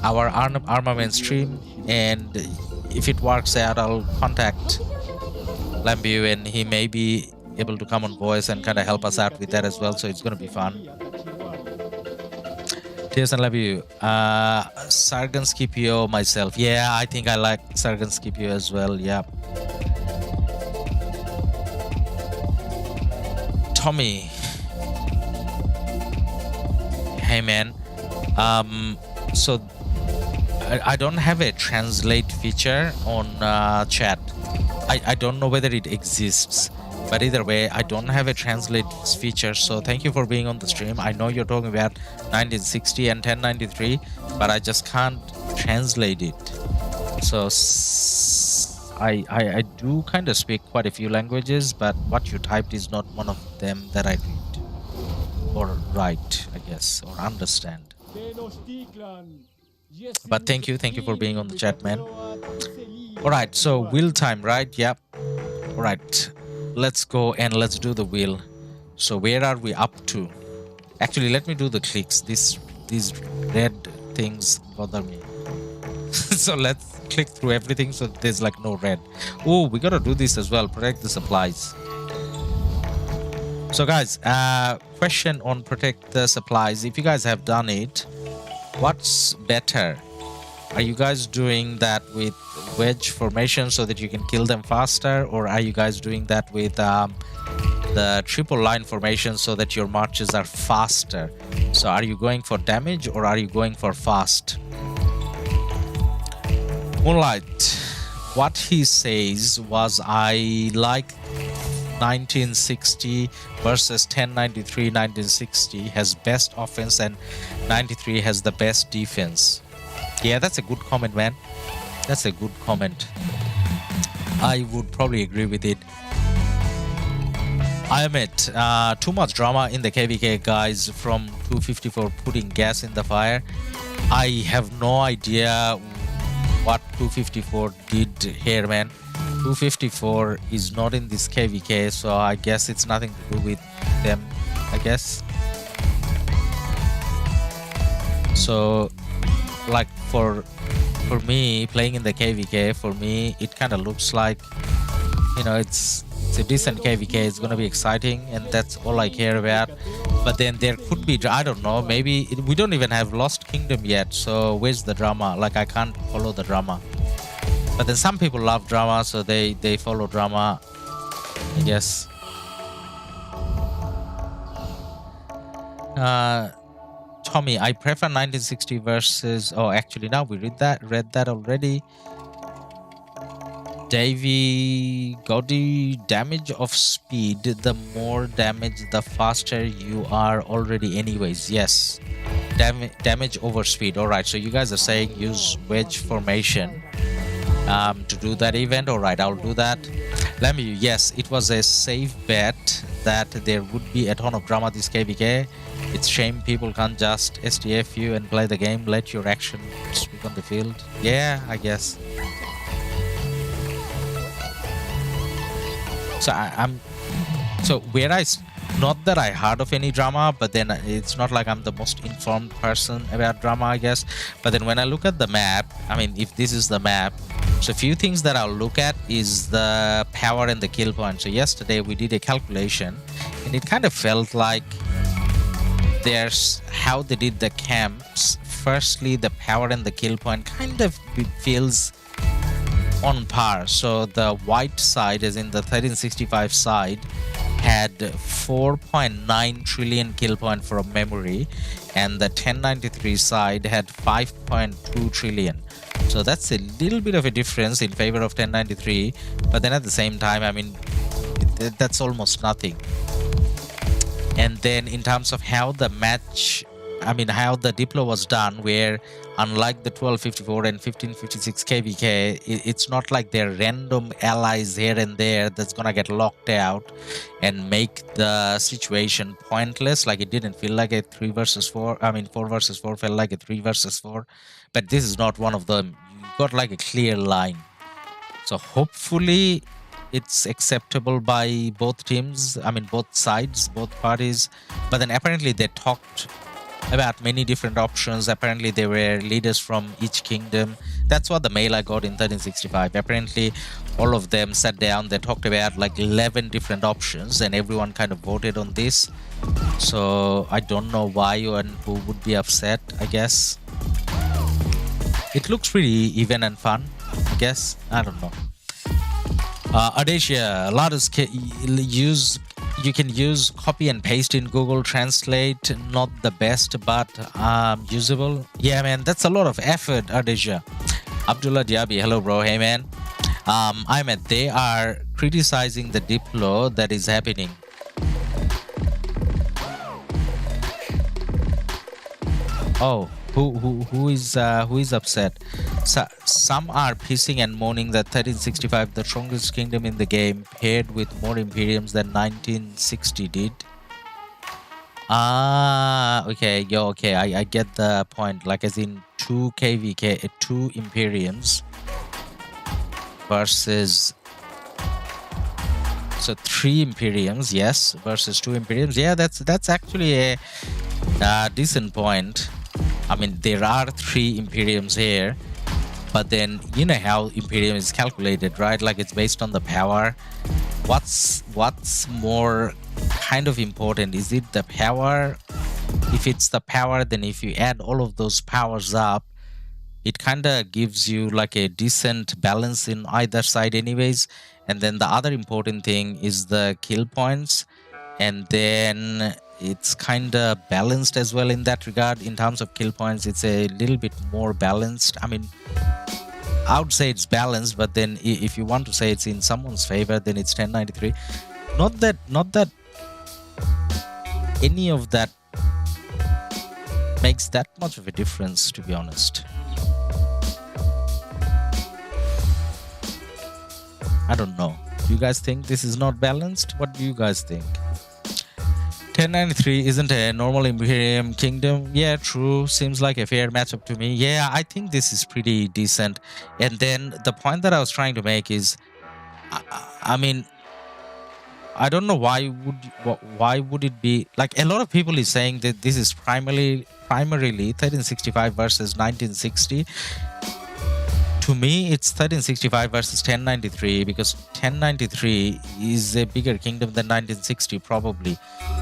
our armament stream, and if it works out, I'll contact Lambu, and he may be able to come on voice and kind of help us out with that as well. So it's going to be fun. Cheers and love you. Sargon Scipio myself. Yeah, I think I like Sargon Scipio as well. Yeah. Tommy. Hey man. So I don't have a translate feature on chat. I don't know whether it exists, but either way, I don't have a translate feature. So thank you for being on the stream. I know you're talking about 1960 and 1093, but I just can't translate it. So I do kind of speak quite a few languages, but what you typed is not one of them that I read or write, I guess, or understand. But thank you for being on the chat, man. All right, so wheel time, right? Yep. All right, let's go and let's do the wheel. So where are we up to? Actually, let me do the clicks. These red things bother me. So let's click through everything so there's like no red. Oh, we gotta do this as well. Protect the supplies. So guys, question on protect the supplies. If you guys have done it, what's better? Are you guys doing that with wedge formation so that you can kill them faster, or are you guys doing that with the triple line formation so that your marches are faster? So are you going for damage or are you going for fast? Moonlight, what he says was, I like 1960 versus 1093. 1960 has best offense and 93 has the best defense. Yeah, that's a good comment, man. That's a good comment. I would probably agree with it. I admit, too much drama in the KvK guys from 254 putting gas in the fire. I have no idea what 254 did here, man. 254 is not in this KvK, so I guess it's nothing to do with them, I guess. So, like for me, playing in the KvK, for me, it kind of looks like, you know, it's a decent KvK. It's going to be exciting, and that's all I care about. But then there could be, I don't know, maybe we don't even have Lost Kingdom yet, so where's the drama? Like, I can't follow the drama. But then some people love drama, so they follow drama, I guess. Tommy, I prefer 1960 versus... Oh, actually, now we read that already. Davy, Gaudy, damage of speed. The more damage, the faster you are already anyways. Yes. Damage over speed. Alright, so you guys are saying use wedge formation to do that event. Alright, I'll do that. Let me... Yes, it was a safe bet that there would be a ton of drama this KvK. It's shame people can't just STF you and play the game. Let your action speak on the field. Yeah, I guess. So not that I heard of any drama, but then it's not like I'm the most informed person about drama, I guess. But then when I look at the map, I mean, if this is the map, so a few things that I'll look at is the power and the kill point. So yesterday we did a calculation, and it kind of felt like there's how they did the camps. Firstly, the power and the kill point kind of feels on par. So the white side, as in the 1365 side, had 4.9 trillion kill point from memory, and the 1093 side had 5.2 trillion. So that's a little bit of a difference in favor of 1093, but then at the same time, I mean, that's almost nothing. And then in terms of how the match, I mean, how the Diplo was done, where unlike the 1254 and 1556 KvK, it's not like they're random allies here and there that's gonna get locked out and make the situation pointless. Like, it didn't feel like a 3 versus 4. I mean, 4 versus 4 felt like a 3 versus 4. But this is not one of them. You got like a clear line. So hopefully it's acceptable by both teams. I mean, both sides, both parties. But then apparently they talked about many different options. Apparently there were leaders from each kingdom. That's what the mail I got in 1365. Apparently all of them sat down, they talked about like 11 different options, and everyone kind of voted on this. So I don't know why and who would be upset. I guess it looks pretty even and fun, I guess. I don't know. Audacia, you can use copy and paste in Google Translate. Not the best, but usable. Yeah, man, that's a lot of effort, Audacia. Abdullah Diaby, hello, bro. Hey, man. Ahmed, they are criticizing the diplo that is happening. Oh, who is upset? So, some are pissing and moaning that 1365, the strongest kingdom in the game, paired with more Imperiums than 1960 did. Okay, yo, okay, I get the point. Like, as in 2 KvK, 2 Imperiums versus, so 3 Imperiums, yes, versus 2 Imperiums. Yeah, that's actually a decent point. I mean, there are 3 Imperiums here, but then you know how Imperium is calculated, right? Like, it's based on the power. What's more kind of important? Is it the power? If it's the power, then if you add all of those powers up, it kind of gives you like a decent balance in either side anyways. And then the other important thing is the kill points, and then it's kind of balanced as well in that regard. In terms of kill points, it's a little bit more balanced. I mean, I would say it's balanced, but then if you want to say it's in someone's favor, then it's 1093. Not that any of that makes that much of a difference, to be honest. I don't know. Do you guys think this is not balanced? What do you guys think? 1093 isn't a normal Imperium kingdom. Yeah, true. Seems like a fair matchup to me. Yeah, I think this is pretty decent. And then the point that I was trying to make is, I mean, I don't know why would it be like, a lot of people is saying that this is primarily 1365 versus 1960. To me, it's 1365 versus 1093, because 1093 is a bigger kingdom than 1960 probably.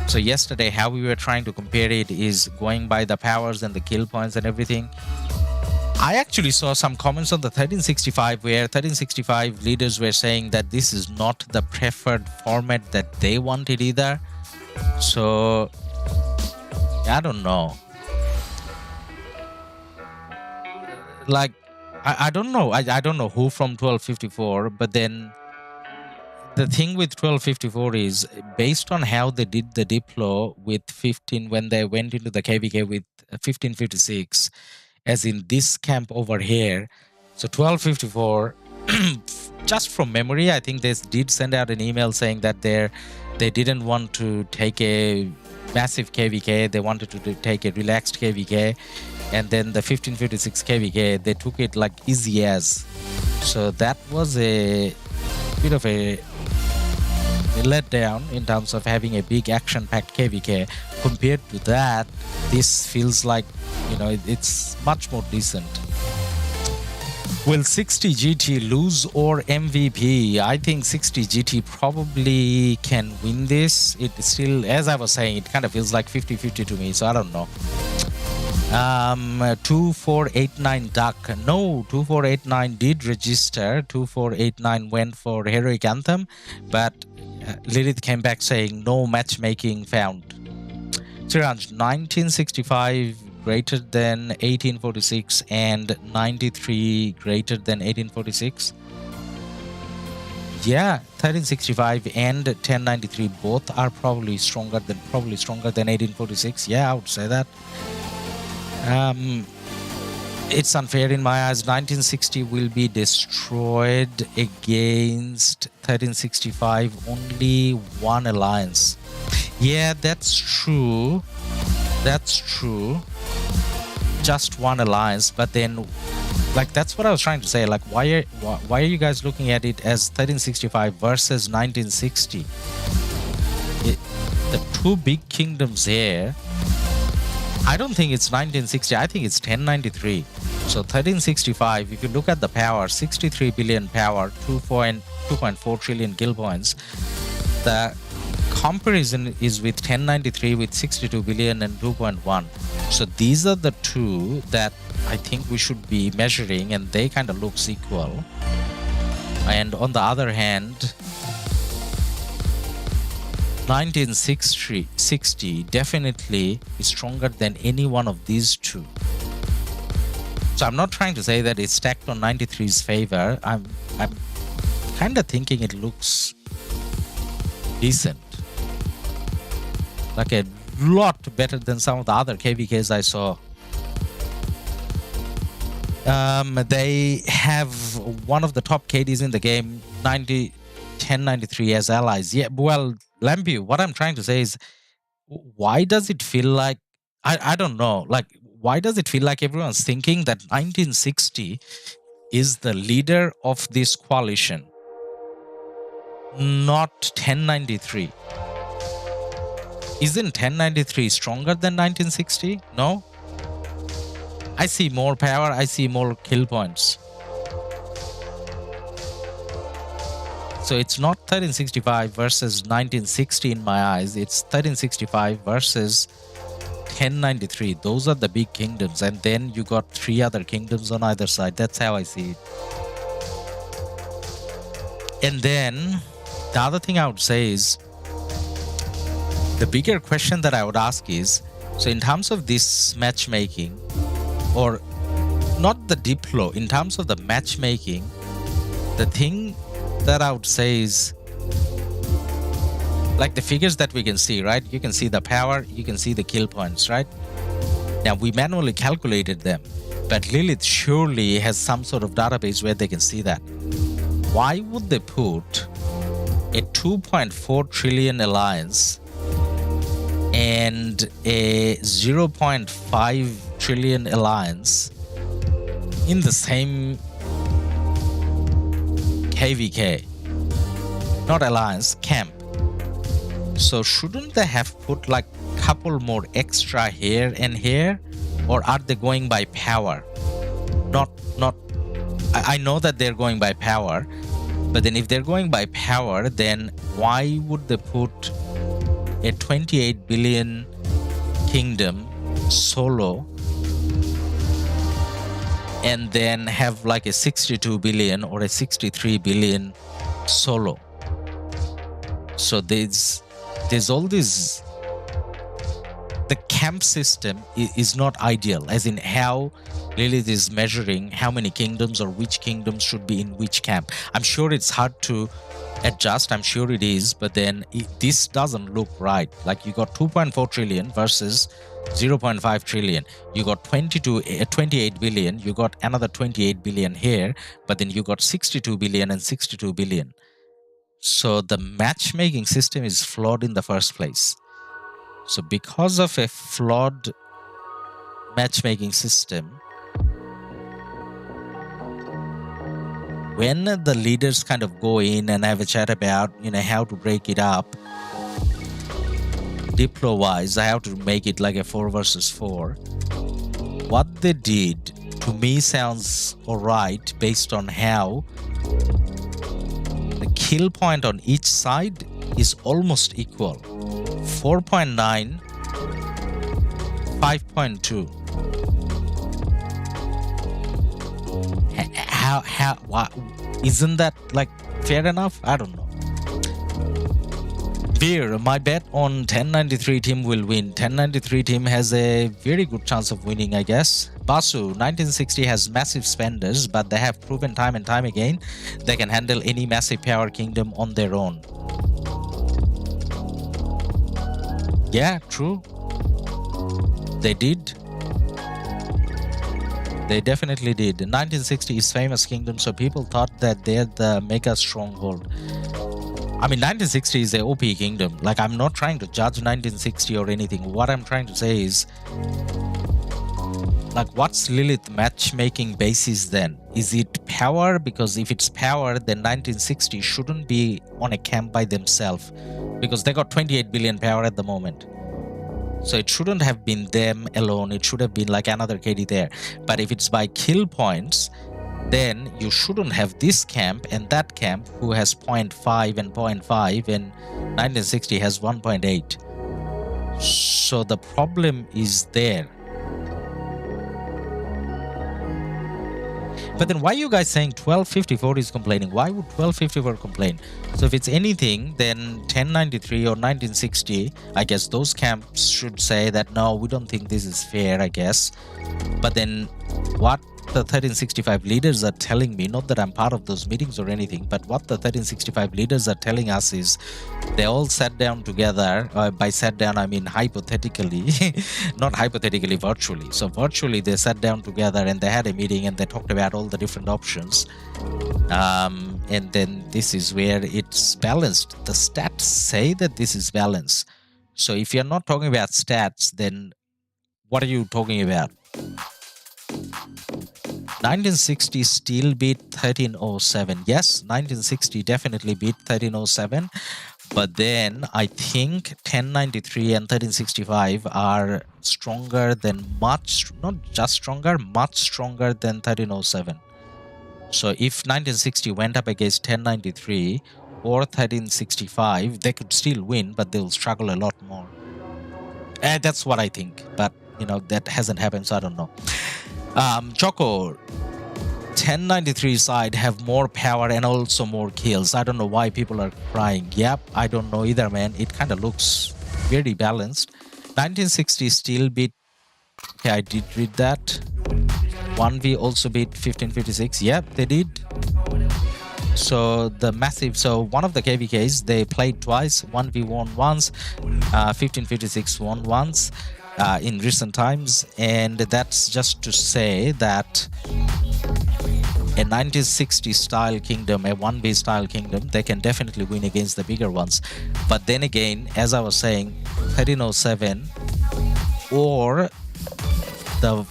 So yesterday, how we were trying to compare it is going by the powers and the kill points and everything. I actually saw some comments on the 1365 where 1365 leaders were saying that this is not the preferred format that they wanted either. So I don't know. Like, I don't know. I don't know who from 1254, but then the thing with 1254 is, based on how they did the diplo with 15 when they went into the KvK with 1556, as in this camp over here. So 1254, just from memory, I think they did send out an email saying that they didn't want to take a massive KvK. They wanted to take a relaxed KvK. And then the 1556 KvK, they took it like easy as. So that was a bit of a letdown in terms of having a big action-packed KvK. Compared to that, this feels like, you know, it's much more decent. Will 60 GT lose or MVP? I think 60 GT probably can win this. It still, as I was saying, it kind of feels like 50-50 to me, so I don't know. 2489 Duck. No, 2489 did register. 2489 went for Heroic Anthem, but Lilith came back saying no matchmaking found. Siranj, 1965 greater than 1846 and 93 greater than 1846. Yeah, 1365 and 1093 both are probably stronger than 1846. Yeah, I would say that. It's unfair in my eyes. 1960 will be destroyed against 1365. Only one alliance. Yeah, that's true. That's true. Just one alliance, but then, like, that's what I was trying to say. Like, why are you guys looking at it as 1365 versus 1960? The two big kingdoms here. I don't think it's 1960. I think it's 1093. So 1365, if you look at the power, 63 billion power, 2.4 trillion kill points. The comparison is with 1093 with 62 billion and 2.1. So these are the two that I think we should be measuring, and they kind of looks equal. And on the other hand, 1960 definitely is stronger than any one of these two. So I'm not trying to say that it's stacked on 93's favor. I'm kind of thinking it looks decent, like a lot better than some of the other KvKs I saw. They have one of the top KDs in the game, 1093 as allies. Yeah, well, Lambu, what I'm trying to say is, why does it feel like, I don't know, like, why does it feel like everyone's thinking that 1960 is the leader of this coalition, not 1093? Isn't 1093 stronger than 1960? No? I see more power, I see more kill points. So it's not 1365 versus 1960 in my eyes. It's 1365 versus 1093. Those are the big kingdoms. And then you got 3 other kingdoms on either side. That's how I see it. And then the other thing I would say is, the bigger question that I would ask is, so in terms of this matchmaking, or not the diplo, in terms of the matchmaking, the thing that I would say is, like the figures that we can see, right? You can see the power, you can see the kill points, right? Now we manually calculated them, but Lilith surely has some sort of database where they can see that. Why would they put a 2.4 trillion alliance and a 0.5 trillion alliance in the same KvK? Not alliance, camp. So shouldn't they have put like a couple more extra here and here? Or are they going by power? I know that they're going by power, but then if they're going by power, then why would they put a 28 billion kingdom solo and then have like a 62 billion or a 63 billion solo? So there's all this, the camp system is not ideal, as in how Lilith is measuring how many kingdoms or which kingdoms should be in which camp. I'm sure it's hard to adjust, I'm sure it is, but then this doesn't look right. Like you got 2.4 trillion versus 0.5 trillion. You got 28 billion, you got another 28 billion here, but then you got 62 billion and 62 billion. So the matchmaking system is flawed in the first place. So because of a flawed matchmaking system, when the leaders kind of go in and have a chat about, how to break it up, diplo wise, I have to make it like a 4 versus 4. What they did to me sounds alright based on how the kill point on each side is almost equal. 4.9, 5.2. What, isn't that like fair enough? I don't know. Beer, my bet on 1093 team will win. 1093 team has a very good chance of winning, I guess. Basu, 1960 has massive spenders, but they have proven time and time again they can handle any massive power kingdom on their own. Yeah, true. They did. They definitely did. 1960 is famous kingdom, so people thought that they're the mega stronghold. I mean, 1960 is a OP kingdom. Like, I'm not trying to judge 1960 or anything. What I'm trying to say is, like, what's Lilith matchmaking basis then? Is it power? Because if it's power, then 1960 shouldn't be on a camp by themselves, because they got 28 billion power at the moment. So it shouldn't have been them alone. It should have been like another KD there. But if it's by kill points, then you shouldn't have this camp and that camp who has 0.5 and 0.5, and 1960 has 1.8. So the problem is there. But then why are you guys saying 1254 is complaining? Why would 1254 complain? So if it's anything, then 1093 or 1960, I guess those camps should say that, no, we don't think this is fair, I guess. But then what the 1365 leaders are telling me, not that I'm part of those meetings or anything, but what the 1365 leaders are telling us is they all sat down together. By sat down, I mean hypothetically, not hypothetically, virtually. So virtually they sat down together and they had a meeting and they talked about all the different options. And then this is where it's balanced. The stats say that this is balanced. So if you're not talking about stats, then what are you talking about? 1960 still beat 1307. Yes, 1960 definitely beat 1307. But then I think 1093 and 1365 are stronger than much, not just stronger, much stronger than 1307. So if 1960 went up against 1093 or 1365, they could still win, but they'll struggle a lot more. And that's what I think. But, you know, that hasn't happened, so I don't know. Choco, 1093 side have more power and also more kills. I don't know why people are crying. Yep, I don't know either, man. It kind of looks very balanced. 1960 still beat, okay, I did read that. 1v also beat 1556. Yep, they did. So the massive, so one of the KvKs, they played twice. 1v won once, 1556 won once. In recent times, and that's just to say that a 1960 style kingdom, a 1v style kingdom, they can definitely win against the bigger ones. But then again, as I was saying, 1307 or the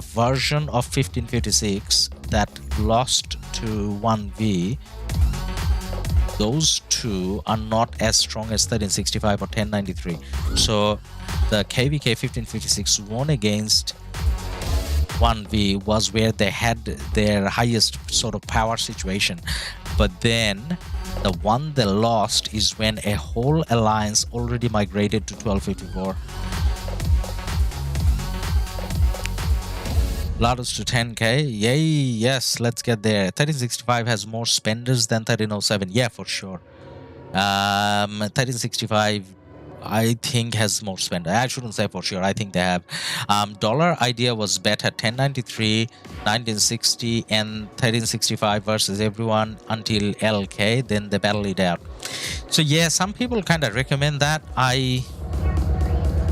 version of 1556 that lost to 1v, those two are not as strong as 1365 or 1093. So the KvK 1556 won against 1v was where they had their highest sort of power situation. But then the one they lost is when a whole alliance already migrated to 1254. Ladus to 10k, yay, yes, let's get there. 1365 has more spenders than 1307, yeah, for sure. 1365 I think has more spender. I shouldn't say for sure, I think they have. Dollar idea was better. 1093, 1960 and 1365 versus everyone until LK, then they battle it out. So yeah, some people kind of recommend that. I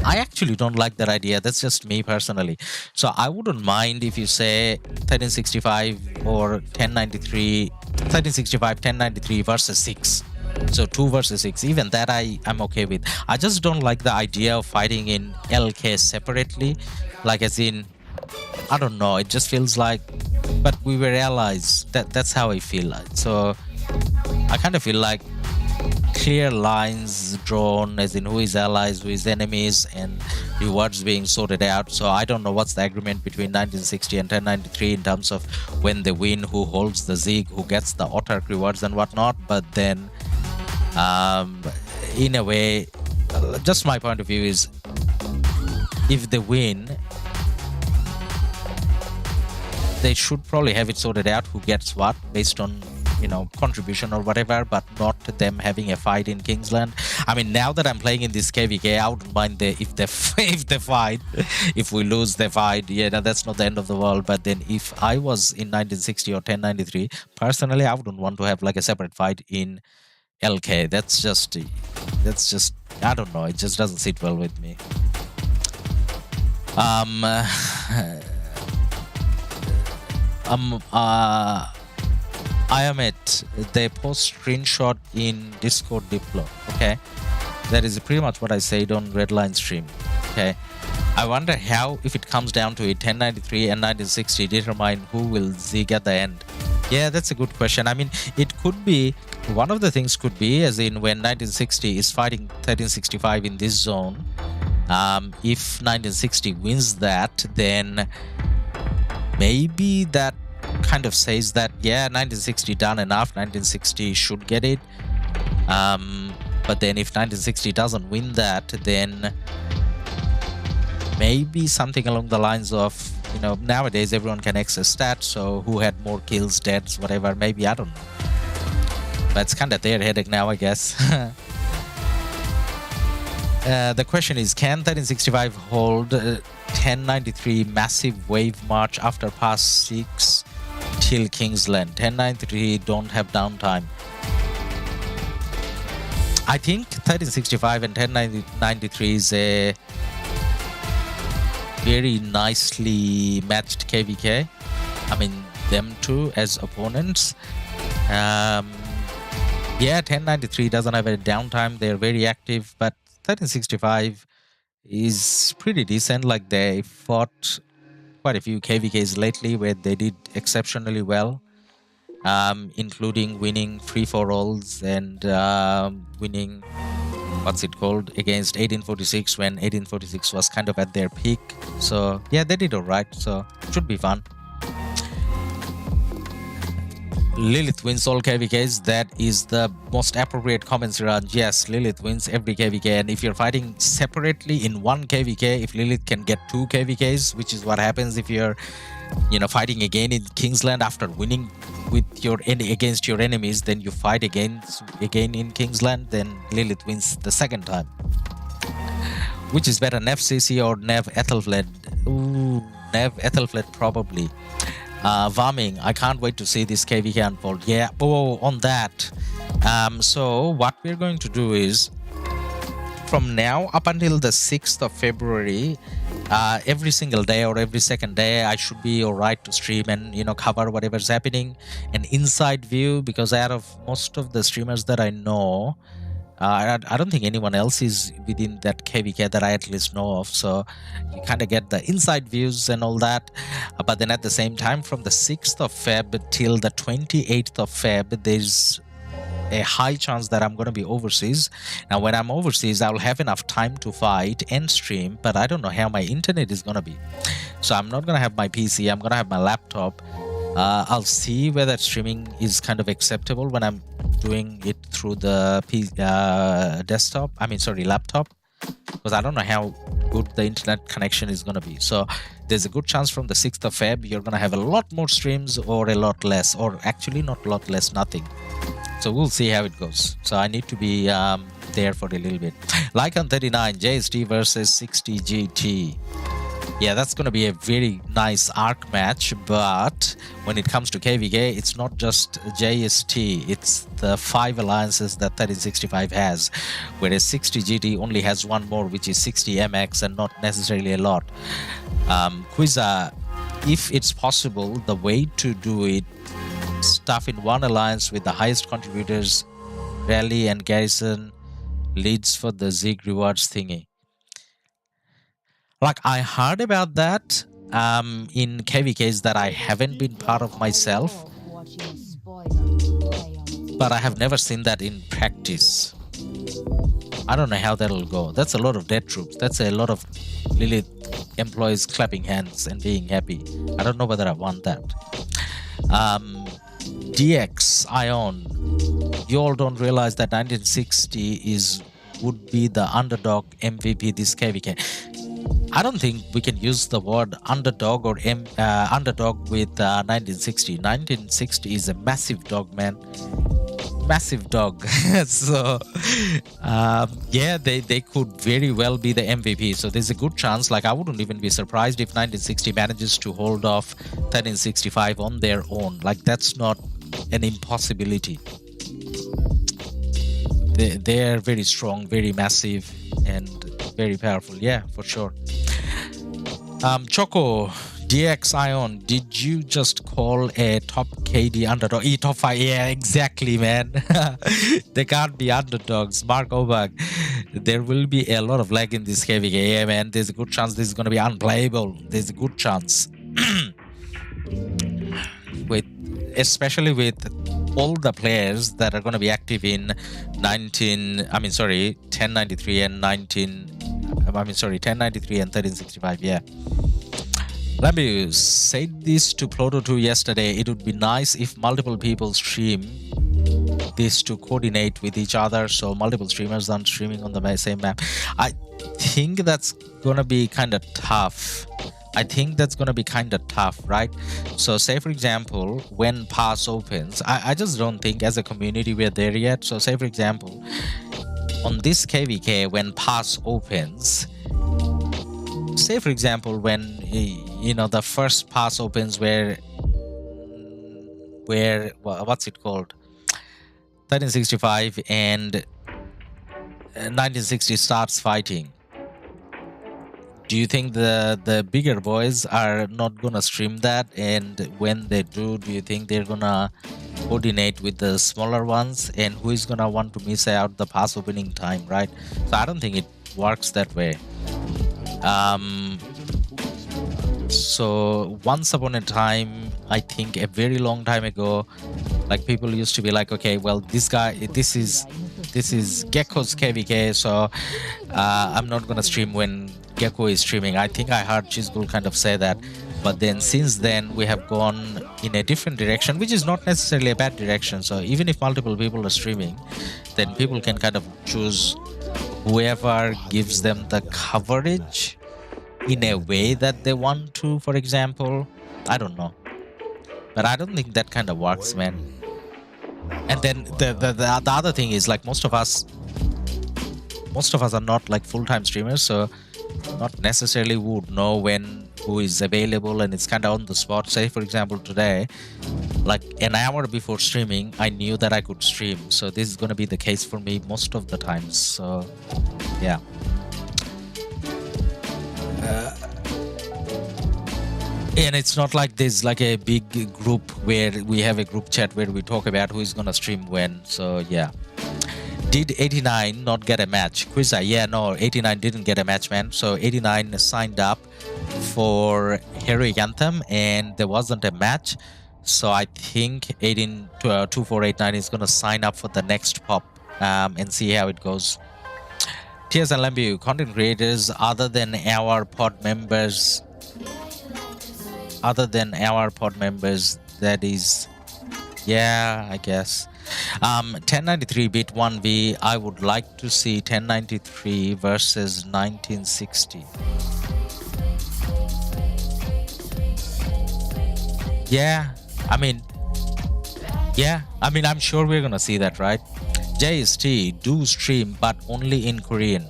actually don't like that idea. That's just me personally. So I wouldn't mind if you say 1365 or 1093, 1365, 1093 versus 6. So 2 versus 6, even that I'm okay with. I just don't like the idea of fighting in LK separately, like as in, I don't know, it just feels like, but we were allies. That's how I feel. So I kind of feel like clear lines drawn, as in who is allies, who is enemies, and rewards being sorted out. So I don't know what's the agreement between 1960 and 1093 in terms of when they win, who holds the Zig, who gets the autark rewards and whatnot. But then in a way, just my point of view is, if they win, they should probably have it sorted out who gets what based on, you know, contribution or whatever, but not them having a fight in Kingsland. I mean, now that I'm playing in this KvK, I wouldn't mind if they fight. If we lose, they fight. Yeah, that's not the end of the world. But then if I was in 1960 or 1093, personally, I wouldn't want to have like a separate fight in LK. That's just, I don't know, it just doesn't sit well with me. I am it. They post screenshot in Discord Diplo. Okay, that is pretty much what I said on Redline stream. Okay, I wonder how, if it comes down to it, 1093 and 1960 determine who will zig at the end. Yeah, that's a good question. I mean, it could be, one of the things could be, as in when 1960 is fighting 1365 in this zone, If 1960 wins that, then maybe that kind of says that, yeah, 1960 done enough, 1960 should get it. But then if 1960 doesn't win that, then maybe something along the lines of, you know, nowadays everyone can access stats, so who had more kills, deaths, whatever, maybe, I don't know. But it's kind of their headache now, I guess. The question is, can 1365 hold 1093 massive wave march after pass 6 till Kingsland? 1093 don't have downtime. I think 1365 and 1093 is a very nicely matched KvK. I mean, them two as opponents. Yeah, 1093 doesn't have any downtime. They're very active, but 1365 is pretty decent. Like, they fought quite a few KvKs lately where they did exceptionally well, including winning free-for-alls and winning, what's it called, against 1846 when 1846 was kind of at their peak. So yeah, they did alright, so should be fun. Lilith wins all KvKs. That is the most appropriate comments around. Yes, Lilith wins every KvK, and if you're fighting separately in one KvK, if Lilith can get 2 KvKs, which is what happens if you're, you know, fighting again in Kingsland after winning with your against your enemies, then you fight again in Kingsland, then Lilith wins the second time. Which is better, Nev CC or Nev Ethelfled? Ooh, Nev Ethelfled probably. Varming, I can't wait to see this KvK unfold. Yeah, on that. So what we're going to do is, from now up until the 6th of February, every single day or every second day, I should be alright to stream and, you know, cover whatever's happening. An inside view, because out of most of the streamers that I know, I don't think anyone else is within that KvK that I at least know of, so you kind of get the inside views and all that. But then at the same time, from the 6th of Feb till the 28th of Feb, there's a high chance that I'm going to be overseas. Now, when I'm overseas, I'll have enough time to fight and stream, but I don't know how my internet is going to be. So I'm not going to have my PC, I'm going to have my laptop. I'll see whether streaming is kind of acceptable when I'm doing it through the laptop, because I don't know how good the internet connection is going to be. So there's a good chance from the 6th of Feb you're going to have a lot more streams, or a lot less, or actually not a lot less, nothing. So we'll see how it goes. So I need to be there for a little bit. Lycan 39, JST versus 60 GT. Yeah, that's going to be a very nice Ark match, but when it comes to KvK, it's not just JST, it's the 5 alliances that 1365 has, whereas 60 GT only has one more, which is 60 MX, and not necessarily a lot. Quiza, if it's possible, the way to do it, stuff in one alliance with the highest contributors, rally and garrison, leads for the Zig rewards thingy. Like, I heard about that in KvKs that I haven't been part of myself, but I have never seen that in practice. I don't know how that'll go. That's a lot of dead troops. That's a lot of Lilith employees clapping hands and being happy. I don't know whether I want that. DX Ion, you all don't realize that 1960 would be the underdog MVP this KvK. I don't think we can use the word underdog or underdog with 1960. 1960 is a massive dog, man. Massive dog. So, yeah, they could very well be the MVP. So there's a good chance. Like, I wouldn't even be surprised if 1960 manages to hold off 1365 on their own. Like, that's not an impossibility. They're very strong, very massive, and very powerful. Yeah, for sure. Choco, DX Ion, did you just call a top KD underdog? Top 5, yeah, exactly, man. They can't be underdogs. Mark Obag, there will be a lot of lag in this KvK. Yeah, man, there's a good chance this is going to be unplayable. There's a good chance. Especially with all the players that are going to be active in 1093 and I mean, sorry, 1093 and 1365. Yeah. Lambu said this to Pluto 2 yesterday. It would be nice if multiple people stream this to coordinate with each other, so multiple streamers aren't streaming on the same map. I think that's gonna be kind of tough. Right? So say for example, when pass opens, I just don't think as a community we're there yet. So say for example, on this KvK, when pass opens, say for example, when the first pass opens where what's it called, 1365 and 1960 starts fighting, do you think the bigger boys are not gonna stream that? And when they do you think they're gonna coordinate with the smaller ones? And who is gonna want to miss out the pass opening time, right? So I don't think it works that way. So once upon a time, I think a very long time ago, like people used to be like, okay, well, this is Gecko's KvK, so I'm not gonna stream when Gecko is streaming. I think I heard Chizgul kind of say that. But then since then we have gone in a different direction, which is not necessarily a bad direction. So even if multiple people are streaming, then people can kind of choose whoever gives them the coverage in a way that they want to, for example. I don't know, but I don't think that kind of works, man. And then the other thing is, like, most of us are not like full-time streamers, so not necessarily would know when who is available, and it's kind of on the spot. Say for example today, like an hour before streaming, I knew that I could stream, so this is going to be the case for me most of the times. So yeah. And it's not like there's like a big group where we have a group chat where we talk about who is gonna stream when. So yeah. Did 89 not get a match? Quiza, yeah, no, 89 didn't get a match, man. So 89 signed up for Heroic Anthem and there wasn't a match. So I think 2489 is gonna sign up for the next pop and see how it goes. TS and Lambu, content creators other than our pod members, that is, yeah, I guess. 1093 bit 1v, I would like to see 1093 versus 1960. I'm sure we're gonna see that, right? JST, do stream, but only in Korean.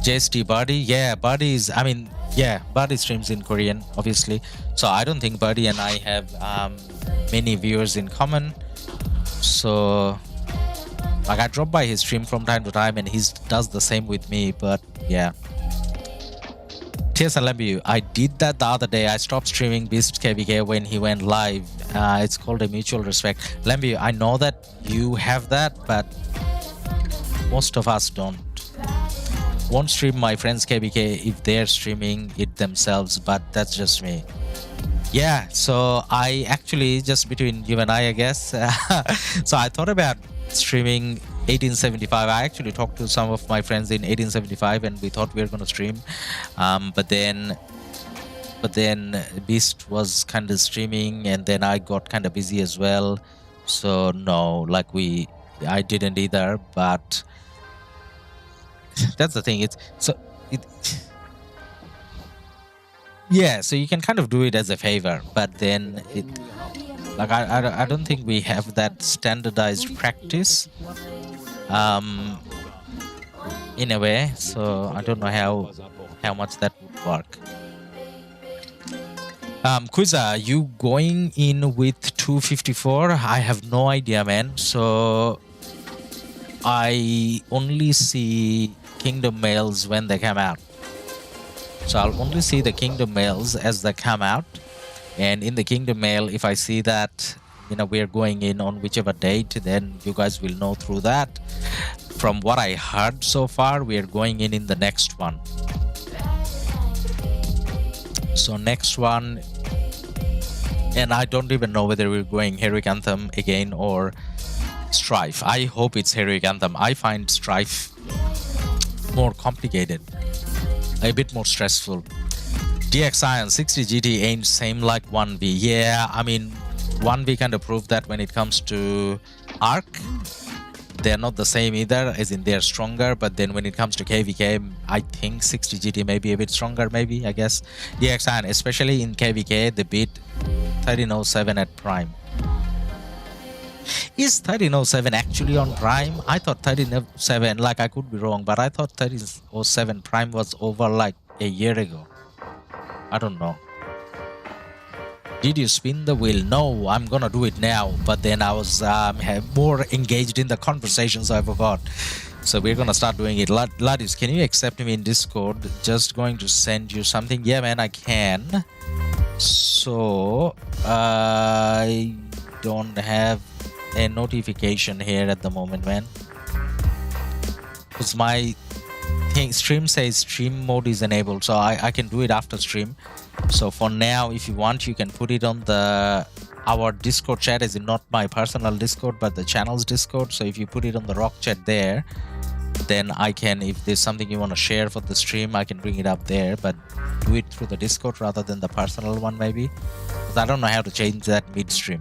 JST Buddy, yeah, Buddy is, Buddy streams in Korean, obviously. So I don't think Buddy and I have many viewers in common. So like I drop by his stream from time to time and he does the same with me, but yeah. Tears and Lambu, I did that the other day. I stopped streaming Beast KvK when he went live. It's called a mutual respect. Lambu, I know that you have that, but most of us don't. Won't stream my friends KvK if they're streaming it themselves, but that's just me. Yeah, so I actually, just between you and I guess, so I thought about streaming 1875. I actually talked to some of my friends in 1875 and we thought we were going to stream, but then Beast was kind of streaming and then I got kind of busy as well. So no, like I didn't either, but that's the thing. Yeah, so you can kind of do it as a favor, but then I don't think we have that standardized practice in a way, so I don't know how much that would work. Quiza, you going in with 254? I have no idea, man. So I only see Kingdom Mails when they come out. So I'll only see the Kingdom Mails as they come out. And in the Kingdom Mail, if I see that, we're going in on whichever date, then you guys will know through that. From what I heard so far, we're going in the next one. So next one, and I don't even know whether we're going Heroic Anthem again or Strife. I hope it's Heroic Anthem. I find Strife more complicated, a bit more stressful. DX Ion 60 GT ain't same like 1v. Yeah, I mean 1v kind of proved that when it comes to Ark. They're not the same either, as in they're stronger, but then when it comes to KvK, I think 60 GT may be a bit stronger, maybe, I guess. DX Ion, especially in KvK, they beat 1307 at Prime. Is 1307 actually on Prime? I thought 1307, like I could be wrong, but I thought 1307 Prime was over like a year ago. I don't know. Did you spin the wheel? No, I'm gonna do it now. But then I was more engaged in the conversation, so I forgot. So we're gonna start doing it. Ladus, can you accept me in Discord? Just going to send you something. Yeah, man, I can. So I don't have a notification here at the moment, man. Because my stream says stream mode is enabled, so I can do it after stream. So for now, if you want, you can put it on our Discord chat, as in not my personal Discord, but the channel's Discord. So if you put it on the RoK chat there, then I can, if there's something you want to share for the stream, I can bring it up there, but do it through the Discord rather than the personal one, maybe, because I don't know how to change that midstream.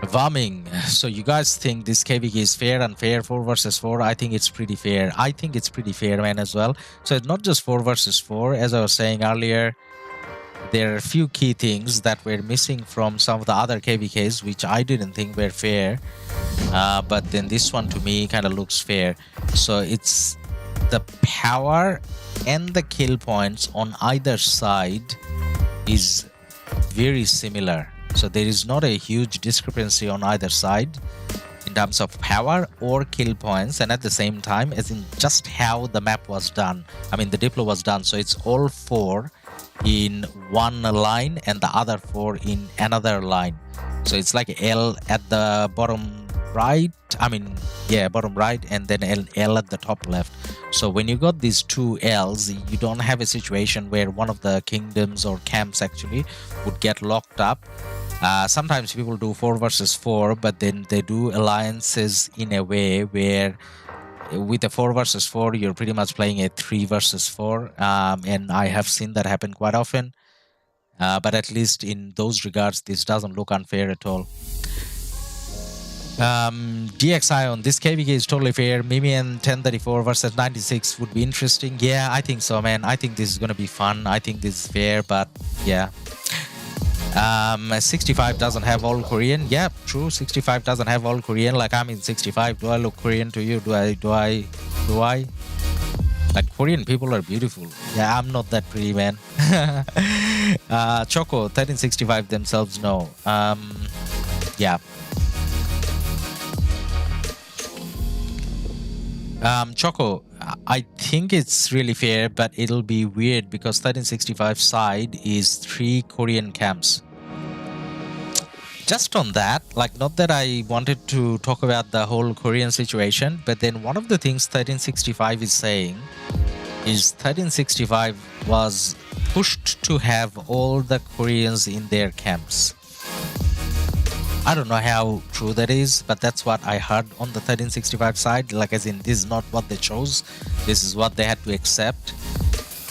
Varming, so you guys think this KvK is fair, unfair, 4 versus 4? I think it's pretty fair. I think it's pretty fair, man, as well. So it's not just 4 versus 4. As I was saying earlier, there are a few key things that were missing from some of the other KvKs, which I didn't think were fair. But then this one to me kind of looks fair. So it's the power and the kill points on either side is very similar. So there is not a huge discrepancy on either side in terms of power or kill points, and at the same time, as in just how the map was done. I mean, the diplo was done, so it's all 4 in one line and the other 4 in another line. So it's like L at the bottom right, I mean, yeah, bottom right, and then L at the top left. So when you got these 2 L's, you don't have a situation where one of the kingdoms or camps actually would get locked up. Sometimes people do 4 versus 4, but then they do alliances in a way where with a 4 versus 4, you're pretty much playing a 3 versus 4. And I have seen that happen quite often. But at least in those regards, this doesn't look unfair at all. DX Ion, this KvK is totally fair. Mimi and 1034 versus 96 would be interesting. Yeah, I think so, man. I think this is going to be fun. I think this is fair, but yeah. 65 doesn't have all Korean. Yeah, true. 65 doesn't have all Korean. Like, I'm in 65. Do I look Korean to you? Do I? Like, Korean people are beautiful. Yeah, I'm not that pretty, man. Choco, 1365 themselves, no. Yeah. Choco, I think it's really fair, but it'll be weird because 1365 side is 3 Korean camps. Just on that, like, not that I wanted to talk about the whole Korean situation, but then one of the things 1365 is saying is 1365 was pushed to have all the Koreans in their camps. I don't know how true that is, but that's what I heard on the 1365 side. Like, as in, this is not what they chose. This is what they had to accept.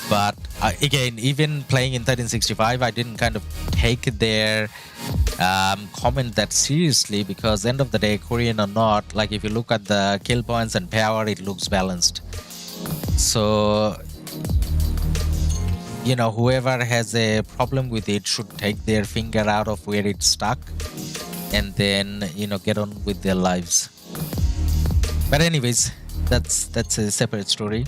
But again, even playing in 1365, I didn't kind of take their comment that seriously, because end of the day, Korean or not, like, if you look at the kill points and power, it looks balanced. So, you know, whoever has a problem with it should take their finger out of where it's stuck and then, you know, get on with their lives. But anyways, that's a separate story.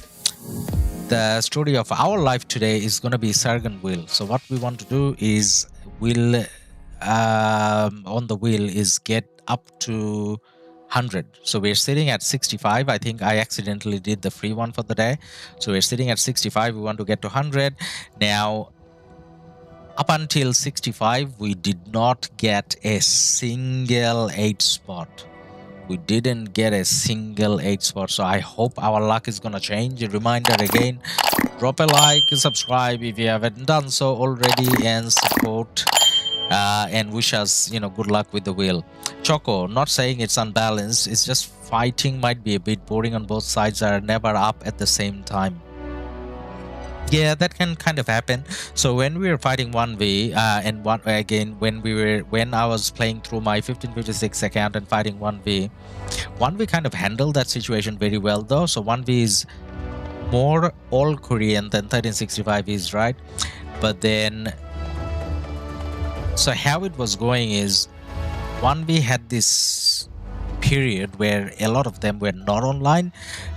The story of our life today is going to be Sargon wheel. So what we want to do is on the wheel is get up to 100. So we're sitting at 65. I think I accidentally did the free one for the day. So we're sitting at 65. We want to get to 100. Now, up until 65, we did not get a single 8 spot. We didn't get a single 8 spot. So I hope our luck is going to change. A reminder again, drop a like, subscribe if you haven't done so already, and support and wish us, good luck with the wheel. Choco, not saying it's unbalanced, it's just fighting might be a bit boring on both sides, are never up at the same time. Yeah, that can kind of happen. So when we were fighting 1v, and when I was playing through my 1556 account and fighting 1v kind of handled that situation very well though. So 1v is more all Korean than 1365 is, right? But then, so how it was going is 1v had this period where a lot of them were not online,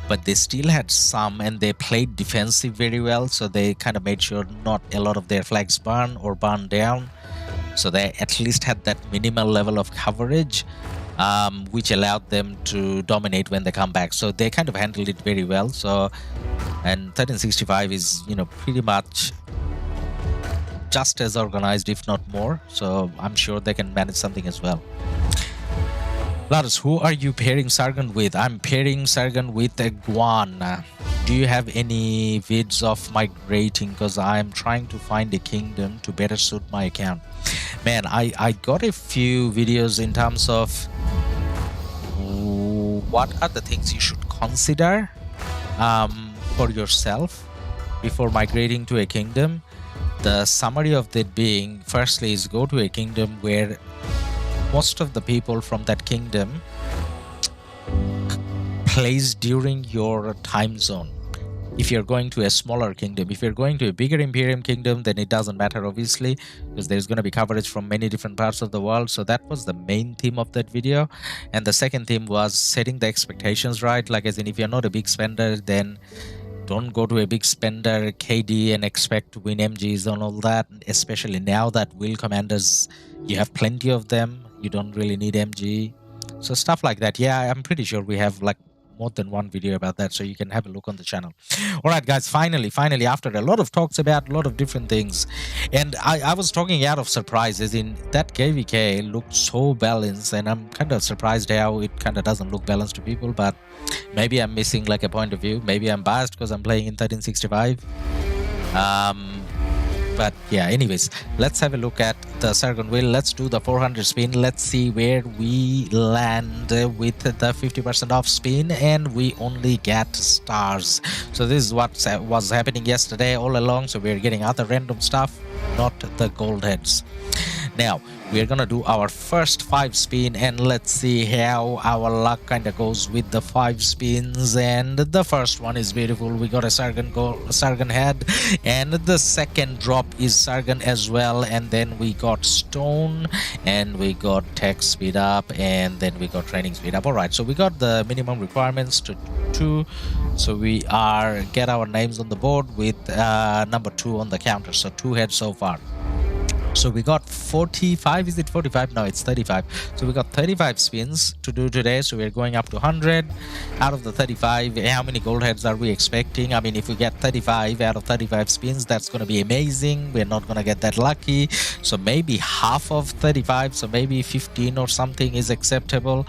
but they still had some, and they played defensive very well, so they kind of made sure not a lot of their flags burn or burn down, so they at least had that minimal level of coverage, which allowed them to dominate when they come back. So they kind of handled it very well. So, and 1365 is, pretty much just as organized, if not more, so I'm sure they can manage something as well. Ladus, who are you pairing Sargon with? I'm pairing Sargon with a Guan. Do you have any vids of migrating? Because I'm trying to find a kingdom to better suit my account. Man, I got a few videos in terms of what are the things you should consider for yourself before migrating to a kingdom. The summary of that being, firstly, is go to a kingdom where most of the people from that kingdom plays during your time zone. If you're going to a smaller kingdom, if you're going to a bigger Imperium kingdom, then it doesn't matter, obviously, because there's going to be coverage from many different parts of the world. So that was the main theme of that video. And the second theme was setting the expectations right. Like, as in, if you're not a big spender, then don't go to a big spender KD and expect to win MGs and all that, especially now that wheel commanders, you have plenty of them. You don't really need MG. So stuff like that. Yeah, I'm pretty sure we have like more than one video about that, so you can have a look on the channel. All right, guys, finally, after a lot of talks about a lot of different things, and I was talking out of surprises in that KvK looked so balanced, and I'm kind of surprised how it kind of doesn't look balanced to people, but maybe I'm missing like a point of view. Maybe I'm biased because I'm playing in 1365. But yeah, anyways, let's have a look at the Sargon wheel. Let's do the 400 spin. Let's see where we land with the 50% off spin, and we only get stars. So this is what was happening yesterday all along. So we're getting other random stuff, not the gold heads. Now we're gonna do our first 5 spin, and let's see how our luck kind of goes with the 5 spins. And the first one is beautiful. We got a Sargon head, and the second drop is Sargon as well. And then we got stone, and we got tech speed up, and then we got training speed up. All right, so we got the minimum requirements to 2, so we are get our names on the board with number 2 on the counter. So 2 heads so far. So we got 45, is it 45? No, it's 35. So we got 35 spins to do today. So we're going up to 100. Out of the 35, how many gold heads are we expecting? I mean, if we get 35 out of 35 spins, that's going to be amazing. We're not going to get that lucky. So maybe half of 35, so maybe 15 or something is acceptable.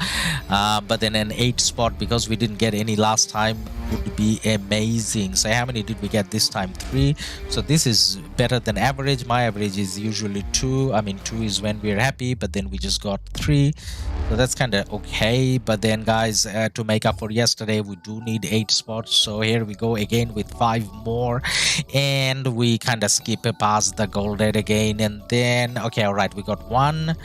But then an 8 spot, because we didn't get any last time, would be amazing. So how many did we get this time? 3. So this is better than average. My average is usually 2. I mean, 2 is when we're happy, but then we just got 3, so that's kind of okay. But then, guys, to make up for yesterday, we do need 8 spots. So here we go again with 5 more, and we kind of skip past the gold head again. And then, okay, all right, we got 1,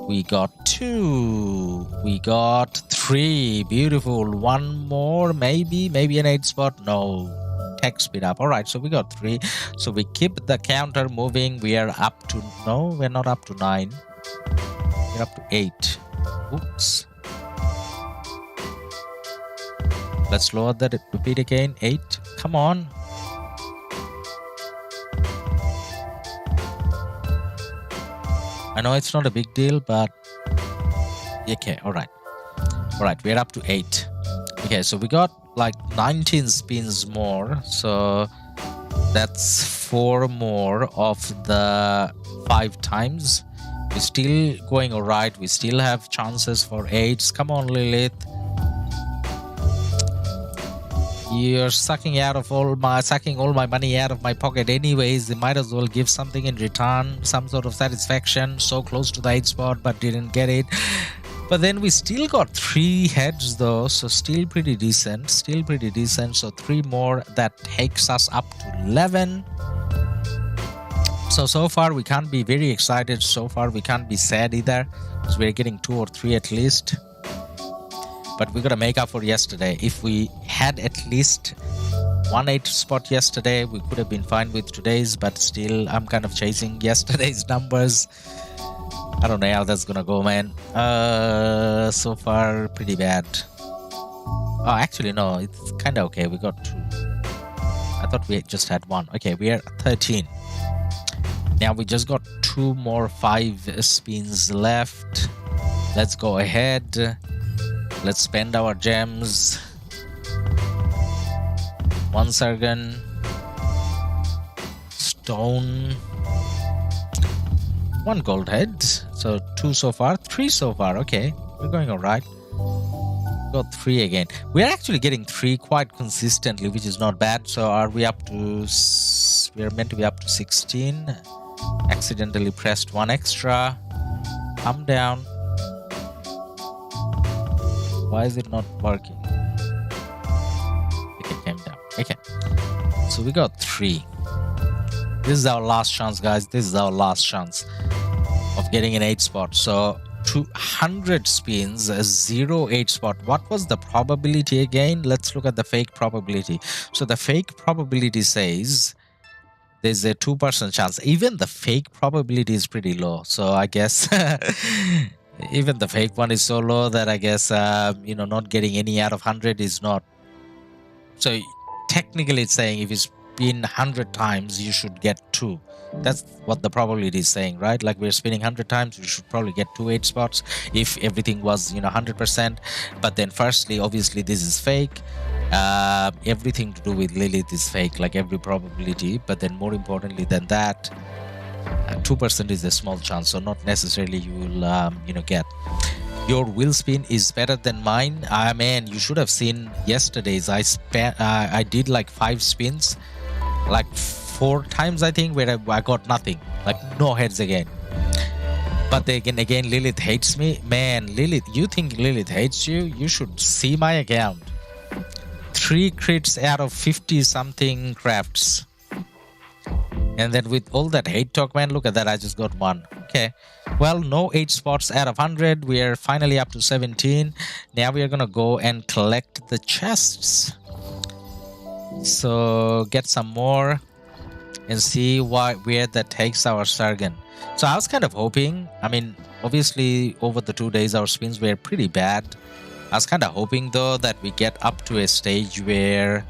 we got 2, we got 3. Beautiful. 1 more, maybe an 8 spot. No, tech speed up. All right, so we got 3. So we keep the counter moving. We are up to, no, we're not up to 9, we're up to 8. Oops, let's lower that, repeat again. 8, come on. I know it's not a big deal, but okay, all right, we're up to 8. Okay, so we got like 19 spins more, so that's 4 more of the 5 times. We're still going all right. We still have chances for 8s. Come on, Lilith. You're sucking all my money out of my pocket anyways. You might as well give something in return, some sort of satisfaction. So close to the 8 spot, but didn't get it. But then we still got 3 heads though, so still pretty decent. So 3 more, that takes us up to 11. So far we can't be very excited. So far we can't be sad either, because we're getting 2 or 3 at least. But we gotta make up for yesterday. If we had at least 1 8 spot yesterday, we could have been fine with today's, but still I'm kind of chasing yesterday's numbers. I don't know how that's gonna go, man. So far pretty bad. Oh, actually no, it's kind of okay. We got 2. I thought we just had 1. Okay, we are 13. Now we just got 2 more 5 spins left. Let's go ahead. Let's spend our gems. 1 Sargon. Stone. 1 gold head. So 2 so far. 3 so far. Okay, we're going alright. Got 3 again. We're actually getting 3 quite consistently, which is not bad. So are we up to... We're meant to be up to 16. Accidentally pressed 1 extra. Calm down. Why is it not working? Okay, came down. Okay. So we got 3. This is our last chance, guys. This is our last chance of getting an 8 spot. So 200 spins, 0 8 spot. What was the probability again? Let's look at the fake probability. So the fake probability says there's a 2% chance. Even the fake probability is pretty low. So I guess even the fake one is so low that I guess, not getting any out of 100 is not. So technically it's saying if it's been 100 times, you should get 2. That's what the probability is saying, right? Like we're spinning 100 times, we should probably get 2 8 spots if everything was, 100%. But then firstly, obviously this is fake. Everything to do with Lilith is fake, like every probability. But then more importantly than that, 2% is a small chance, so not necessarily you will get. Your wheel spin is better than mine. Man, you should have seen yesterday's. I did like 5 spins, like 4 times I think, where I got nothing, like no heads again. But again Lilith hates me. Man, Lilith, you think Lilith hates you? You should see my account. 3 crits out of 50 something crafts. And then with all that hate talk, man, look at that, I just got 1. Okay, well, no 8 spots out of 100. We are finally up to 17. Now we are gonna go and collect the chests. So get some more and see where that takes our Sargon. So I was kind of hoping, I mean, obviously over the 2 days our spins were pretty bad. I was kind of hoping though that we get up to a stage where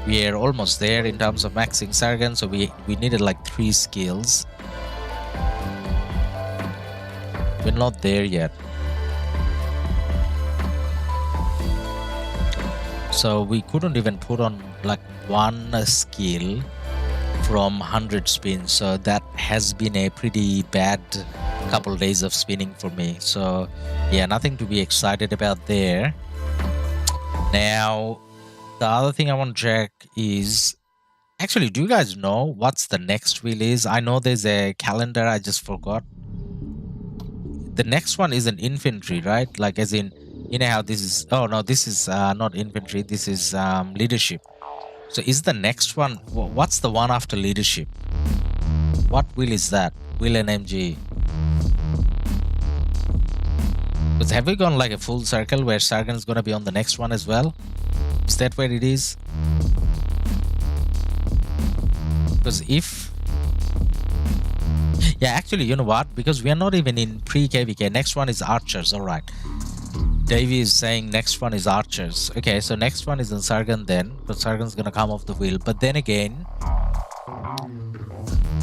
we are almost there in terms of maxing Sargon. So we needed like 3 skills. We're not there yet. So we couldn't even put on like 1 skill from 100 spins. So that has been a pretty bad couple days of spinning for me. So yeah, nothing to be excited about there. Now the other thing I want to check is, actually, do you guys know what's the next wheel is? I know there's a calendar, I just forgot. The next one is an infantry, right? Like as in, how this is, oh no, this is not infantry, this is leadership. So is the next one, what's the one after leadership? What wheel is that? Wheel and MG. Because have we gone like a full circle where Sargon's gonna be on the next one as well? Is that where it is? Because if... Yeah, actually, you know what? Because we are not even in pre-KvK. Next one is archers, alright. Davey is saying next one is archers. Okay, so next one is in Sargon then. But Sargon's gonna come off the wheel. But then again,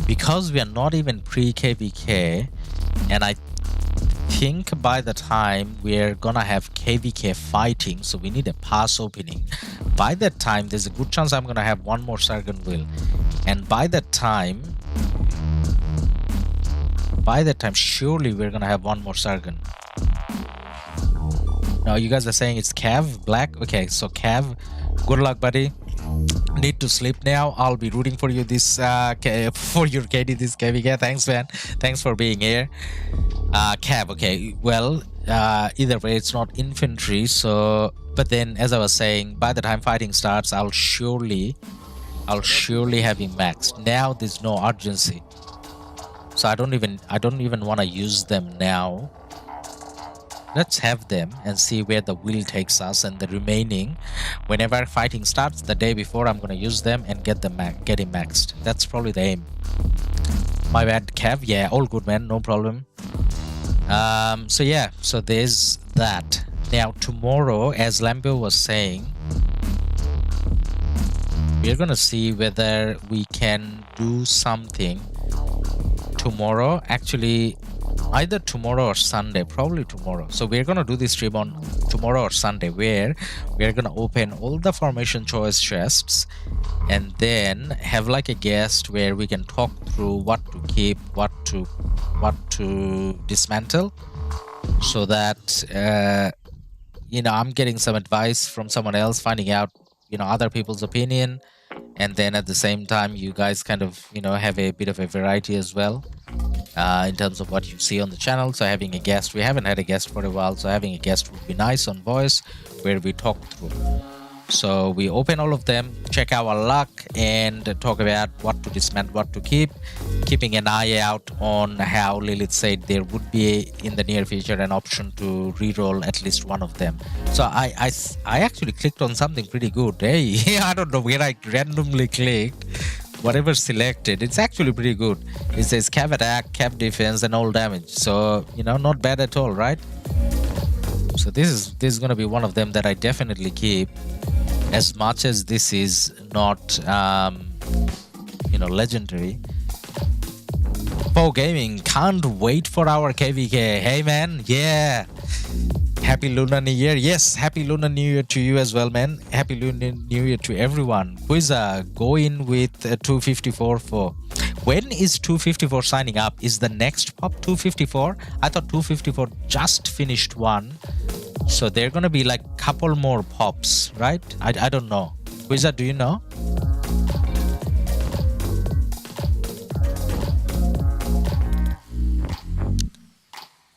because we are not even pre-KvK, and I think by the time we're gonna have KvK fighting, so we need a pass opening. By that time, there's a good chance I'm gonna have 1 more Sargon wheel. And by that time, surely we're gonna have 1 more Sargon. No, you guys are saying it's Cav Black. Okay, so Cav, good luck, buddy. Need to sleep now. I'll be rooting for you this for your KD this KvK. Thanks, man. Thanks for being here. Cav. Okay, well, either way, it's not infantry. So, but then, as I was saying, by the time fighting starts, I'll surely have him maxed. Now there's no urgency, so I don't even want to use them now. Let's have them and see where the wheel takes us, and the remaining, whenever fighting starts the day before, I'm gonna use them and get him maxed. That's probably the aim. My bad, Cav. Yeah, all good, man. No problem. So yeah, so there's that. Now tomorrow, as Lambo was saying, we're gonna see whether we can do something tomorrow. Actually, either tomorrow or Sunday, probably tomorrow. So we're gonna do this stream on tomorrow or Sunday, where we're gonna open all the formation choice chests and then have like a guest where we can talk through what to keep, what to dismantle, so that you know, I'm getting some advice from someone else, finding out, you know, other people's opinion, and then at the same time you guys kind of, you know, have a bit of a variety as well in terms of what you see on the channel. So having a guest, we haven't had a guest for a while, so having a guest would be nice on voice where we talk through. So we open all of them, check our luck, and talk about what to dismantle, what to keep, keeping an eye out on how Lilith said there would be in the near future an option to reroll at least one of them. So I actually clicked on something pretty good. Hey, I don't know where I randomly clicked. Whatever selected, it's actually pretty good. It says Cav attack, Cav defense, and all damage. So, you know, not bad at all, right? So this is gonna be one of them that I definitely keep, as much as this is not you know, legendary. Gaming, can't wait for our KvK. Hey man, yeah, happy Lunar New Year. Yes, happy Lunar New Year to you as well, man. Happy Lunar New Year to everyone. Quiza, go in with 254 for. When is 254 signing up? Is the next pop 254? I thought 254 just finished one, so they're gonna be like couple more pops, right? I don't know. Quiza, do you know?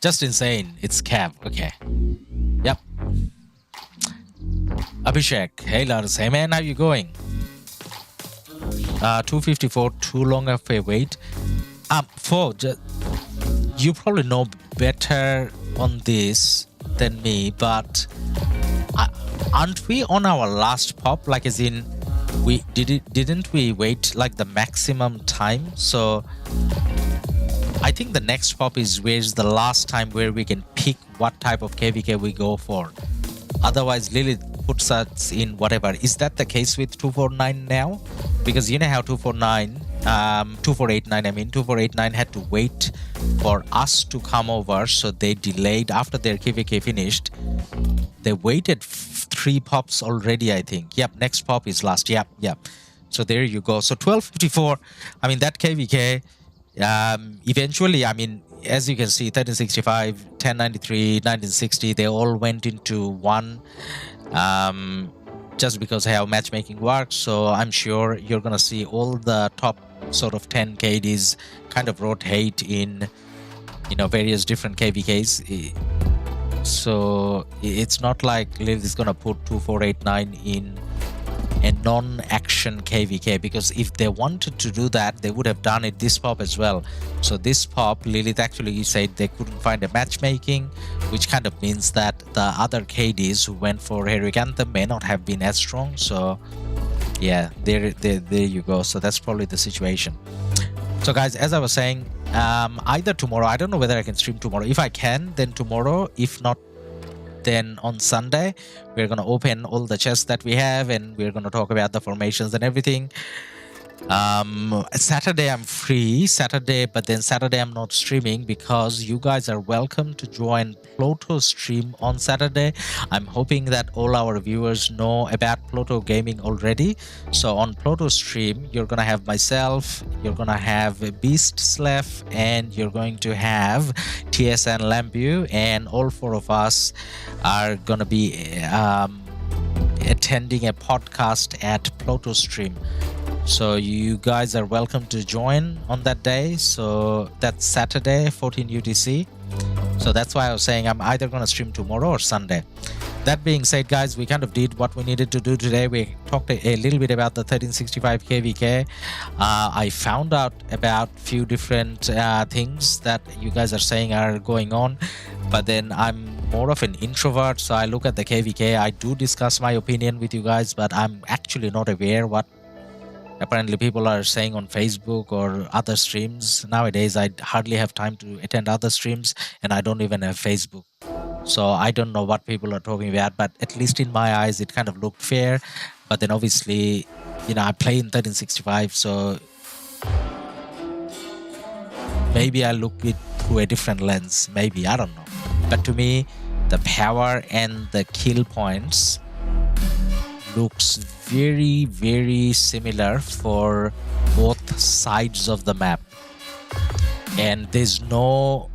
Just insane. It's Cav. Okay. Yep. Abhishek. Hey Lars. Hey man, how you going? 254, too long of a wait. You probably know better on this than me, but aren't we on our last pop? Like, as in, didn't we wait like the maximum time? So I think the next pop is where's the last time where we can pick what type of KvK we go for. Otherwise, Lilith puts us in whatever. Is that the case with 249 now? Because you know how 2489, I mean 2489 had to wait for us to come over, so they delayed after their KvK finished. They waited 3 pops already, I think. Yep, next pop is last. Yep. So there you go. So 1254, I mean that KvK, eventually, I mean, as you can see, 1365, 1093, 1960, they all went into one, just because how matchmaking works. So I'm sure you're gonna see all the top sort of 10 KDs kind of rotate in, you know, various different KvKs. So it's not like Lilith is gonna put 2489 in a non-action KvK, because if they wanted to do that, they would have done it this pop as well. So this pop, Lilith actually said they couldn't find a matchmaking, which kind of means that the other KDs who went for Heroic Anthem may not have been as strong. So yeah, there you go. So that's probably the situation. So guys, as I was saying, either tomorrow, I don't know whether I can stream tomorrow. If I can, then tomorrow. If not, then on Sunday we're going to open all the chests that we have, and we're going to talk about the formations and everything. Saturday I'm free, but then Saturday I'm not streaming because you guys are welcome to join Pluto stream on Saturday. I'm hoping that all our viewers know about Pluto gaming already. So on Pluto stream, you're gonna have myself, you're gonna have Beast Slef, and you're going to have TSN Lambu, and all four of us are gonna be attending a podcast at Pluto stream. So you guys are welcome to join on that day. So that's Saturday, 14 UTC. So that's why I was saying I'm either going to stream tomorrow or Sunday. That being said, guys, we kind of did what we needed to do today. We talked a little bit about the 1365 KvK. I found out about a few different things that you guys are saying are going on. But then I'm more of an introvert, so I look at the KvK. I do discuss my opinion with you guys, but I'm actually not aware what apparently people are saying on Facebook or other streams. Nowadays, I hardly have time to attend other streams, and I don't even have Facebook. So I don't know what people are talking about, but at least in my eyes, it kind of looked fair. But then obviously, you know, I play in 1365, so maybe I look it through a different lens. Maybe, I don't know. But to me, the power and the kill points looks very, very similar for both sides of the map. And there's no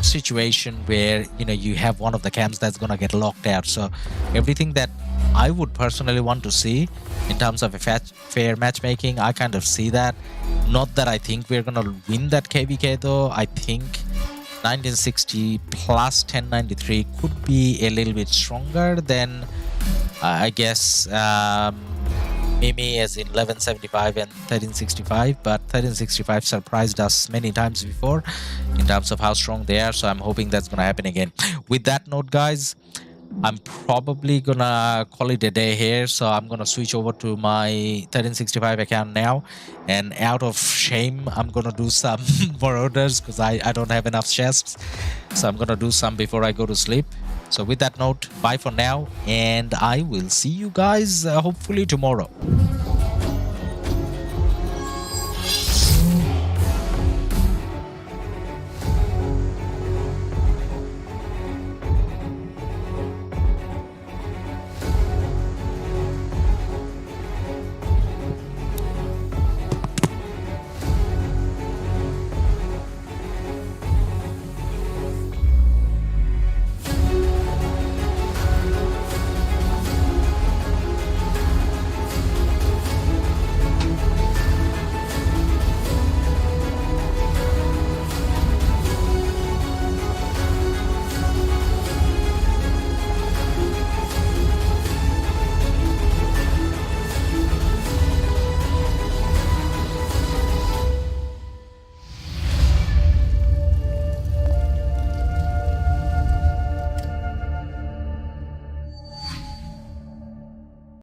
situation where, you know, you have one of the camps that's gonna get locked out. So everything that I would personally want to see in terms of a fair matchmaking, I kind of see that. Not that I think we're gonna win that KvK though. I think 1960 plus 1093 could be a little bit stronger than I guess Mimi as in 1175 and 1365, but 1365 surprised us many times before in terms of how strong they are, so I'm hoping that's gonna happen again. With that note, guys, I'm probably gonna call it a day here, so I'm gonna switch over to my 1365 account now, and out of shame I'm gonna do some more orders because I don't have enough chests, so I'm gonna do some before I go to sleep. So with that note, bye for now, and I will see you guys hopefully tomorrow.